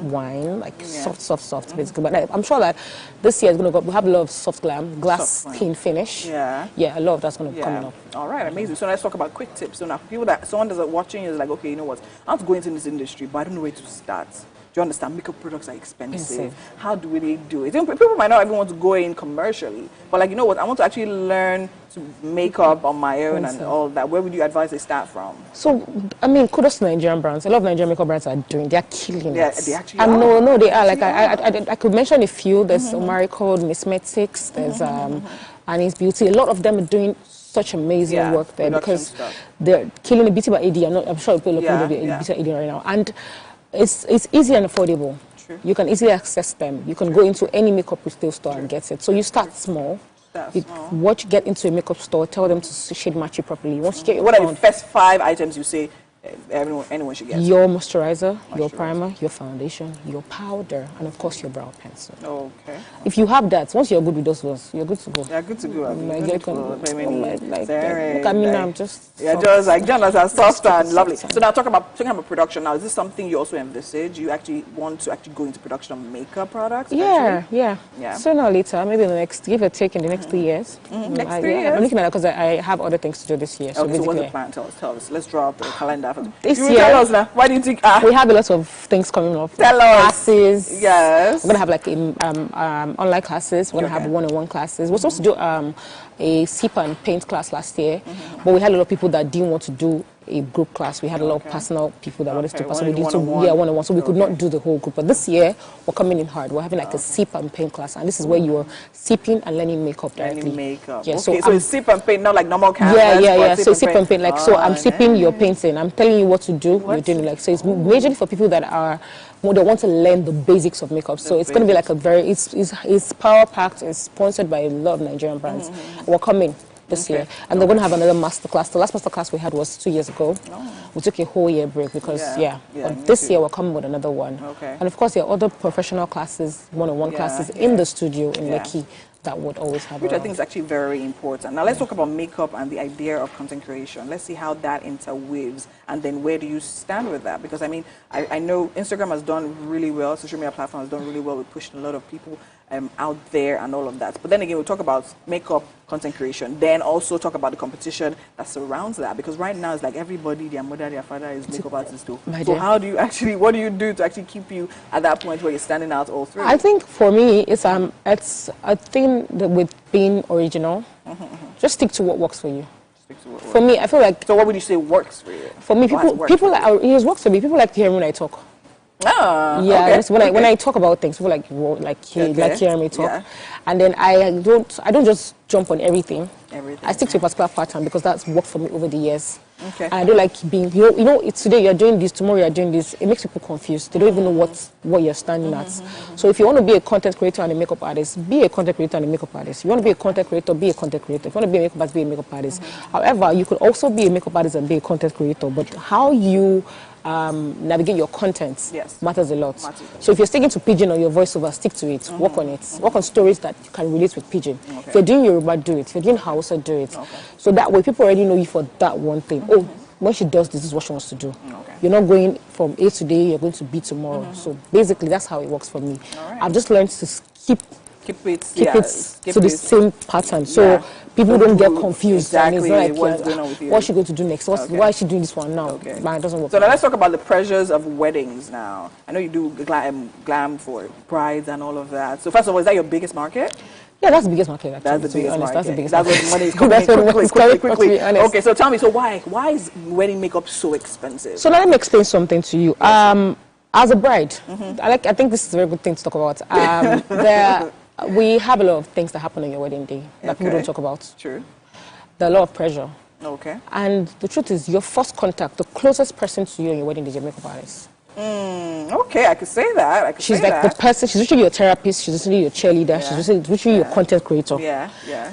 wine, like soft, basically. But I'm sure that this year is going to go. We have a lot of soft glam, glass skin finish. Yeah. Yeah, a lot of that's going to be coming up. All right, amazing. So let's talk about quick tips. So now, for people that someone that's watching is like, okay, you know what? I want to go into this industry, but I don't know where to start. Do you understand? Makeup products are expensive. How do they do it? People might not even want to go in commercially, but like, you know what? I want to actually learn to make up on my own and all that. Where would you advise they start from? So, I mean, kudos to Nigerian brands. A lot of Nigerian makeup brands are doing. They're killing it. They actually are. No, they are. Like I could mention a few. There's Omari Code, Miss Metics. There's Annie's Beauty. A lot of them are doing such amazing work there because they're killing the beauty by AD. I'm sure people look at beauty by AD right now, and it's easy and affordable. True. You can easily access them. You can go into any makeup retail store and get it. So you start small. Once you get into a makeup store, tell them to shade match you properly. Once you get your what are the first 5 items you say anyone should get? Your moisturizer, your primer, your foundation, your powder, and of course your brow pencil. Okay. If you have that, once you're good with those ones, you're good to go. Yeah, good to go. Look at me now, I'm just... Yeah, just like Jonathan, soft and lovely. So now talking about production now, is this something you also envisage? You actually want to go into production of makeup products? Yeah. Sooner or later, maybe give or take in the next 3 years. Next 3 years? I'm looking at that because I have other things to do this year. So what's the plan? Tell us. Let's draw up the calendar. This year, tell us now. Why do you think? We have a lot of things coming up. Tell us. Classes. Yes. We're gonna have like online classes. We're gonna have one-on-one classes. We're supposed to do a sip and paint class last year, but we had a lot of people that didn't want to do a group class. We had a lot of personal people that wanted to do personal. One-on-one. So we could not do the whole group. But this year, we're coming in hard. We're having like a sip and paint class, and this is where you are sipping and learning makeup directly. Yeah. So it's sip and paint, not like normal canvas. Yeah. So sip and paint. Like so, I'm sipping, you're painting. I'm telling you what to do. You're doing like so. It's majorly for people that are they want to learn the basics of makeup. So it's going to be like a very it's power packed. It's sponsored by a lot of Nigerian brands. We're coming this year, and they're going to have another masterclass. The last masterclass we had was 2 years ago. We took a whole year break because but this year we're coming with another one. And of course there are other professional classes, one-on-one classes in the studio in Lekki that would always have. Which I think is actually very important. Now let's talk about makeup and the idea of content creation. Let's see how that interweaves, and then where do you stand with that? Because I mean, I know Instagram has done really well, social media platform has done really well with pushing a lot of people out there and all of that. But then again, we'll talk about makeup content creation, then also talk about the competition that surrounds that, because right now it's like everybody, their mother, their father is makeup artists too. So how do you actually, what do you do to actually keep you at that point where you're standing out all through? I think for me, it's a thing that with being original, just stick to what works for you. For me, I feel like... So what would you say works for you? For me, people like, it works for me. People like to hear me when I talk. Yeah, when I talk about things, people like hearing me talk, and then I don't just jump on everything. I stick to a particular pattern because that's worked for me over the years. And I don't like being it's today you're doing this, tomorrow you're doing this. It makes people confused. They don't even know what you're standing at. So if you want to be a content creator and a makeup artist, be a content creator and a makeup artist. You want to be a content creator, be a content creator. If you want to be a makeup artist, be a makeup artist. However, you could also be a makeup artist and be a content creator. But how you navigate your content matters a lot. So if you're sticking to Pidgin or your voiceover, stick to it. Work on it. Work on stories that you can relate with Pidgin. If you're doing Yoruba, do it. If you're doing Hausa, do it. So that way people already know you for that one thing. Oh, when she does this is what she wants to do. You're not going from A today, you're going to B tomorrow. So basically that's how it works for me. I've just learned to keep it to the same pattern. So people don't get confused. Exactly. And it's not like, what's going on with you? What's she going to do next? Why is she doing this one now? Man, it doesn't work. So now let's talk about the pressures of weddings now. I know you do glam for brides and all of that. So first of all, is that your biggest market? Yeah, that's the biggest market. Actually, that's the biggest market. That's the biggest market. That's where the money is coming quickly. Okay, so tell me, so why is wedding makeup so expensive? So let me explain something to you. As a bride, I think this is a very good thing to talk about. We have a lot of things that happen on your wedding day that people don't talk about. True. There are a lot of pressure. Okay. And the truth is, your first contact, the closest person to you on your wedding day is your makeup artist. Okay, I could say that. She's like the person, she's literally your therapist, she's literally your cheerleader, she's literally your content creator.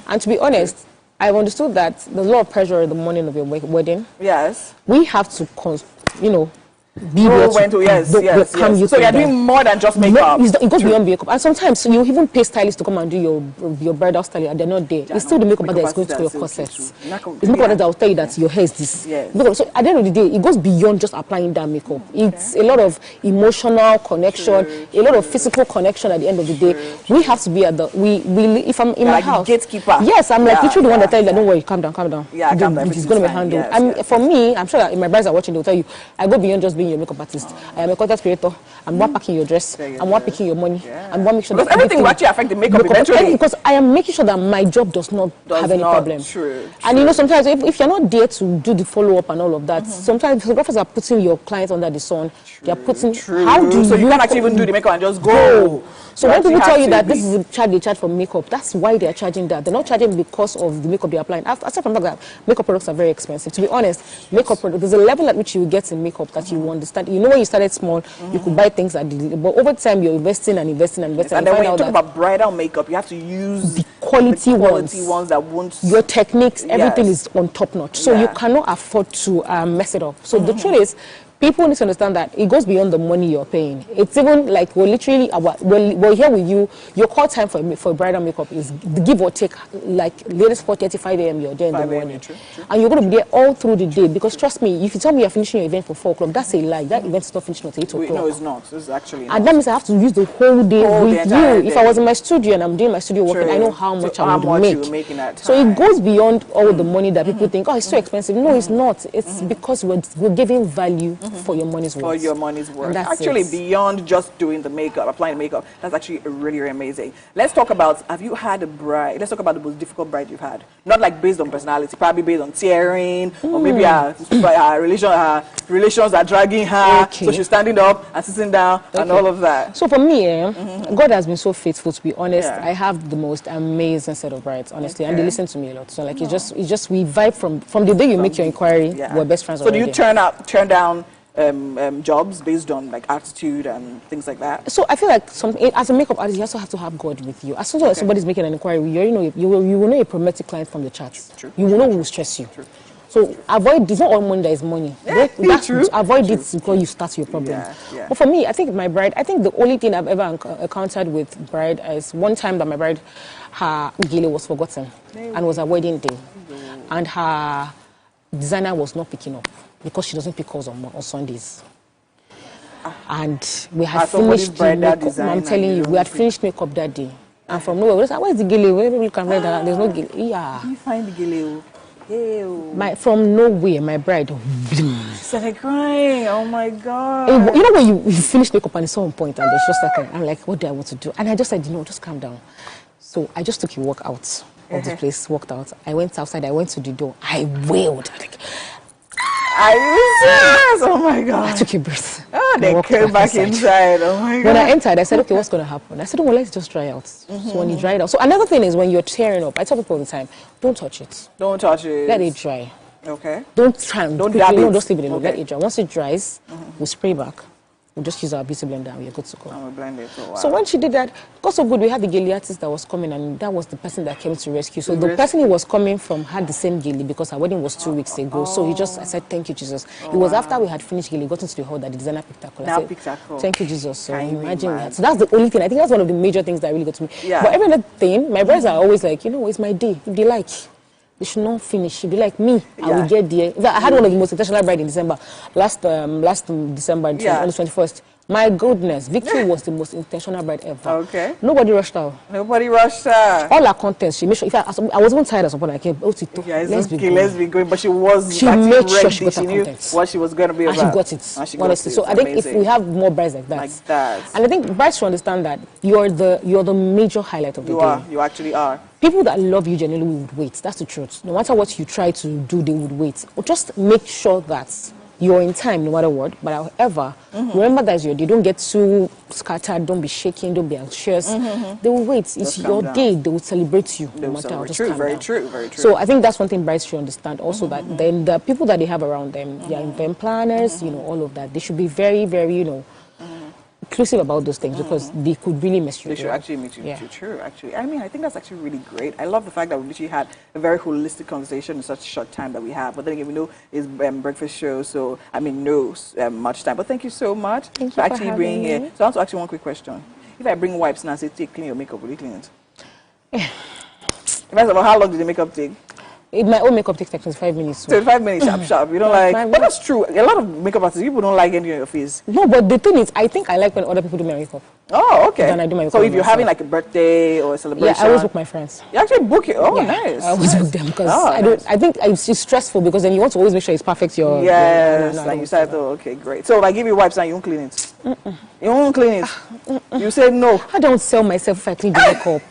And to be honest, I've understood that there's a lot of pressure at the morning of your wedding. Yes. We have to, be there to calm you. So you're doing more than just makeup. It goes beyond makeup. And sometimes you even pay stylists to come and do your bridal style, and they're not there. It's still the makeup that is going to your corsets. It's makeup that will tell you that your hair is this. So at the end of the day, it goes beyond just applying that makeup. It's a lot of emotional connection, a lot of physical connection. At the end of the day, we have to be at the if I'm in my house, gatekeeper. Yes, I'm like literally the one that tell you that don't worry, calm down. Yeah, calm down. It's going to be handled. For me, I'm sure that if my brides are watching, they'll tell you, I go beyond just being your makeup artist. I am a content creator. I'm one packing your dress. I'm one picking your money. I'm one making sure that everything will actually affect the makeup eventually. Because I am making sure that my job does not have any problem. True. And you know, sometimes if you're not there to do the follow up and all of that, sometimes photographers are putting your clients under the sun. They are putting. How do so you can't actually even do the makeup and just go. So when people tell you that this is the charge they charge for makeup, that's why they are charging that. They're not charging because of the makeup they're applying. Aside from that, makeup products are very expensive. To be honest, makeup products, there's a level at which you get in makeup that you understand. You know, when you started small, you could buy things but over time you're investing and investing and investing. And then when you talk about bridal makeup, you have to use the quality ones that won't. Your techniques, everything is on top notch. So you cannot afford to mess it up. So the truth is, people need to understand that it goes beyond the money you're paying. It's even like we're here with you. Your call time for bridal makeup is give or take like latest 4:35 a.m. you're there in the morning. True. And you're going to be there all through the day because trust me, if you tell me you're finishing your event for 4 o'clock, that's a lie. That event is not finishing until 8 o'clock. No, it's not. It's actually not. And that means I have to use the whole day with you. If I was in my studio and I'm doing my studio work, I know how much I would make. So it goes beyond all the money that people think, oh, it's so expensive. No, it's not. It's because we're giving value for your money's worth. For your money's worth. Actually, beyond just doing the makeup, applying makeup, that's actually really, really amazing. Let's talk about, have you had a bride? Let's talk about the most difficult bride you've had. Not like based on personality, probably based on tearing, or maybe her relations are dragging her, so she's standing up and sitting down and all of that. So for me, God has been so faithful, to be honest. I have the most amazing set of brides, honestly, and they listen to me a lot. So like it's just we vibe from the day you make your inquiry, we're best friends already. So do you turn down jobs based on like attitude and things like that? So I feel like as a makeup artist, you also have to have God with you. As soon as somebody's making an inquiry, you will know a problematic client from the chat. You will know who will stress you. So avoid this. Not all money that is money. Avoid it before you start your problem. But for me, I think my bride, the only thing I've ever encountered with bride is one time that my bride, her gele was forgotten and it was her wedding day, and her designer was not picking up because she doesn't pick calls on Sundays. And we had finished makeup. I'm telling you, we had finished makeup that day. And from nowhere, we was like, where's the gele? Wherever you can read that, there's no gele. Yeah. You find the gele. From nowhere, my bride started crying. Oh my God. You know when you finish makeup and it's so on point and there's just like, I'm like, what do I want to do? And I just said, just calm down. So I just took a walk out of the place, walked out. I went outside, I went to the door. I wailed. Are you serious? Oh my God. I took a breath. Oh, they came back inside. Oh my God. When I entered, I said, okay, what's going to happen? I said, well, let's just dry out. So when you dry it out. So another thing is when you're tearing up, I tell people all the time, don't touch it. Don't touch it. Let it dry. Okay. Don't try and don't dab it. No, just leave it alone. Let it dry. Once it dries, we'll spray back. We'll just use our beauty blender and we're good to go. And we'll blend it. Oh, wow. So when she did that, got so good, we had the gele artist that was coming, and that was the person that came to rescue. So the person he was coming from had the same gele because her wedding was 2 weeks ago. So I said, thank you, Jesus. It was after we had finished gele, got into the hall that the designer picked her call. I said, thank you, Jesus. So imagine that. So that's the only thing. I think that's one of the major things that really got to me. Yeah. But every other thing, my brothers are always like, it's my day. If they like, they should not finish. She'll be like me. I will get there. I had one of the most intentional brides in December. Last December, on the 21st. My goodness, Victory was the most intentional bride ever. Okay. Nobody rushed her. Nobody rushed her. All her contents, she made sure. I was even tired of something. I came, let's be going. But she was. She made sure she got her knew contents. What she was going to be about. And she got it. Honestly, so I think if we have more brides like that, and I think brides should understand that you're the major highlight of the day. You actually are. People that love you genuinely would wait. That's the truth. No matter what you try to do, they would wait. Just make sure that you're in time, no matter what. But however, remember that your day. Don't get too scattered. Don't be shaking. Don't be anxious. They will wait. It's your day. They will celebrate you, no matter what. Very true. So I think that's one thing brides should understand. Also, that then the people that they have around them, their event planners, all of that, they should be very, very, inclusive about those things because they could really mess you. They should actually make you true, actually. I mean, I think that's actually really great. I love the fact that we literally had a very holistic conversation in such a short time that we have. But then again, we know it's breakfast show, so I mean, no much time. But thank you so much for actually being here. So I want to ask you one quick question. If I bring wipes now and say, take clean your makeup, will you clean it? First of all, how long did the makeup take? My own makeup takes like 25 minutes. 25 minutes, sharp, sharp. You don't like... But that's true. A lot of makeup artists, people don't like anything on your face. No, but the thing is, I think I like when other people do my makeup. Oh, okay. Then I do my makeup so if you're having like a birthday or a celebration... Yeah, I always book my friends. You actually book it? Oh, yeah, nice. I always book them because I think it's stressful because then you want to always make sure it's perfect. Yes, like you said, okay, great. So if I give you wipes and you won't clean it? You won't clean it? You said no. I don't sell myself if I clean the makeup.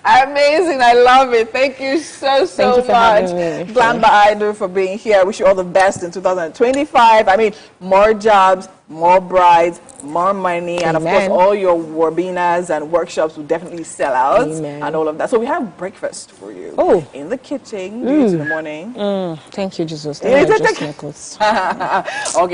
Amazing. I love it. Thank you so much, Glamba Idol, for being here. I wish you all the best in 2025. I mean, more jobs, more brides, more money, and of course, all your webinars and workshops will definitely sell out and all of that. So we have breakfast for you in the kitchen in the morning. Thank you, Jesus. Okay,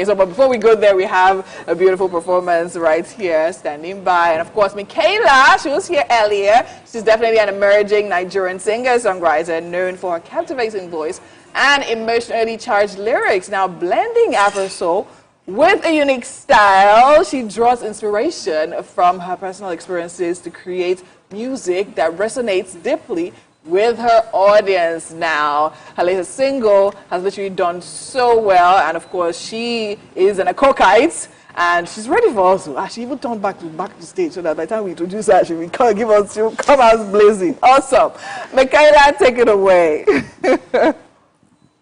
so but before we go there, we have a beautiful performance right here, standing by. And of course, Michaela, she was here earlier. She's definitely an emerging Nigerian singer-songwriter known for her captivating voice and emotionally charged lyrics. Now, blending Afro-soul with a unique style, she draws inspiration from her personal experiences to create music that resonates deeply with her audience. Now, her latest single has literally done so well, and of course, she is an Akokite, and she's ready for us. She even turned back to stage so that by the time we introduce her, she'll come out blazing. Awesome. Michaela, take it away.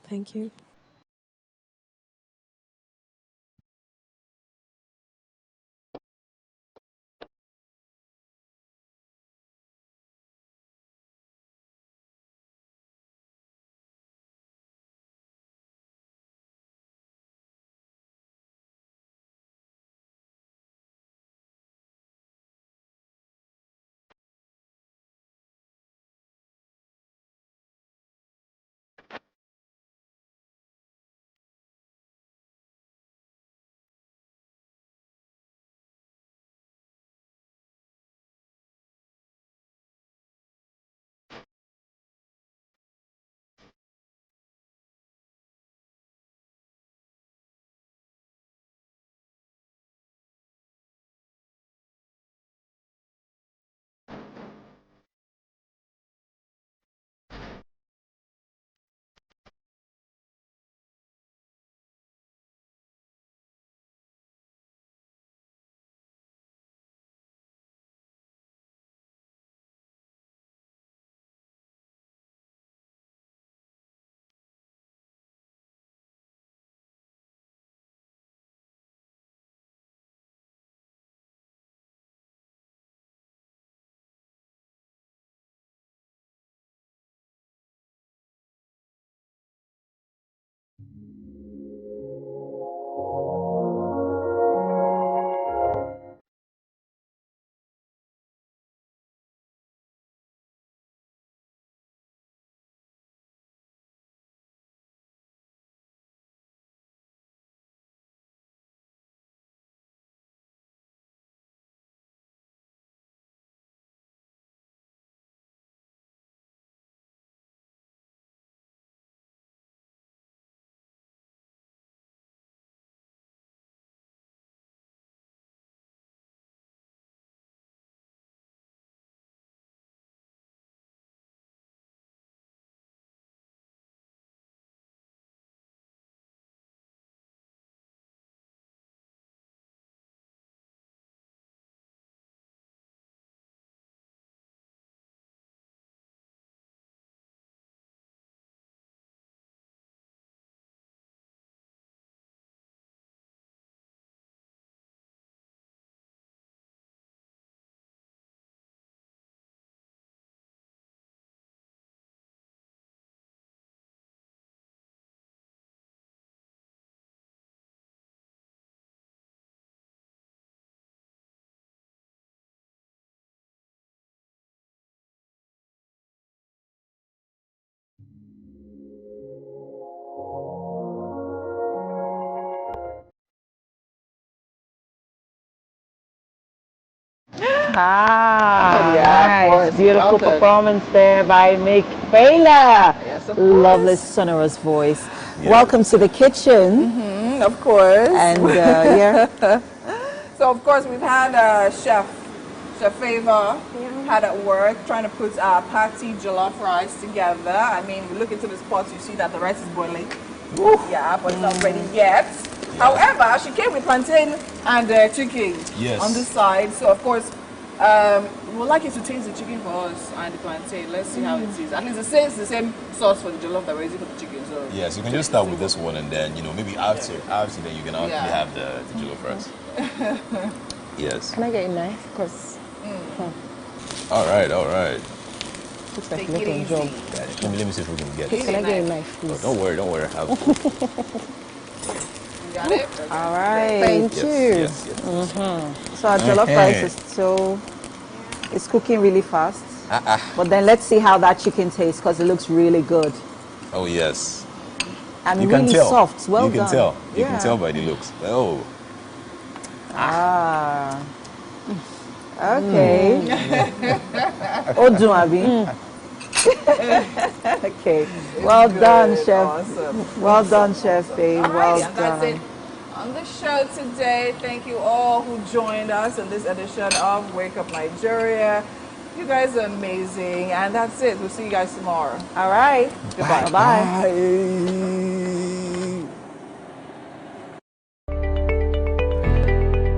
Thank you. Nice. Beautiful performance there by Michaela. Yes, of Lovely, sonorous voice. Welcome to the kitchen. Of course. And yeah. So of course we've had Chef Favor had at work trying to put our party jollof rice together. I mean, you look into this pot, you see that the rice is boiling. Yeah, but it's not ready yet. However, she came with plantain and chicken on the side. So of course, we would like you to taste the chicken for us and the plantain. Let's see how it is. At least it's the same sauce for the jollof that we're using for the chicken. So yes, you can just start with this one, and then maybe after then you can actually have the jollof rice. Yes. Can I get a knife? Because. All right. Looks like making a job. Let me see if we can get it. Can I get a knife, please? Oh, don't worry. Got it? All right. Thank you. Yes. So our jollof rice is it's cooking really fast. But then let's see how that chicken tastes because it looks really good. Oh yes. And you really can tell. soft. Well you can done. tell. You can tell by the looks. Oh. Okay. Odun abi. Okay. Well done, Chef. Awesome. Well done, Chef, babe. Well and done. that's it on the show today. Thank you all who joined us in this edition of Wake Up Nigeria. You guys are amazing. And that's it. We'll see you guys tomorrow. All right. Goodbye. Bye.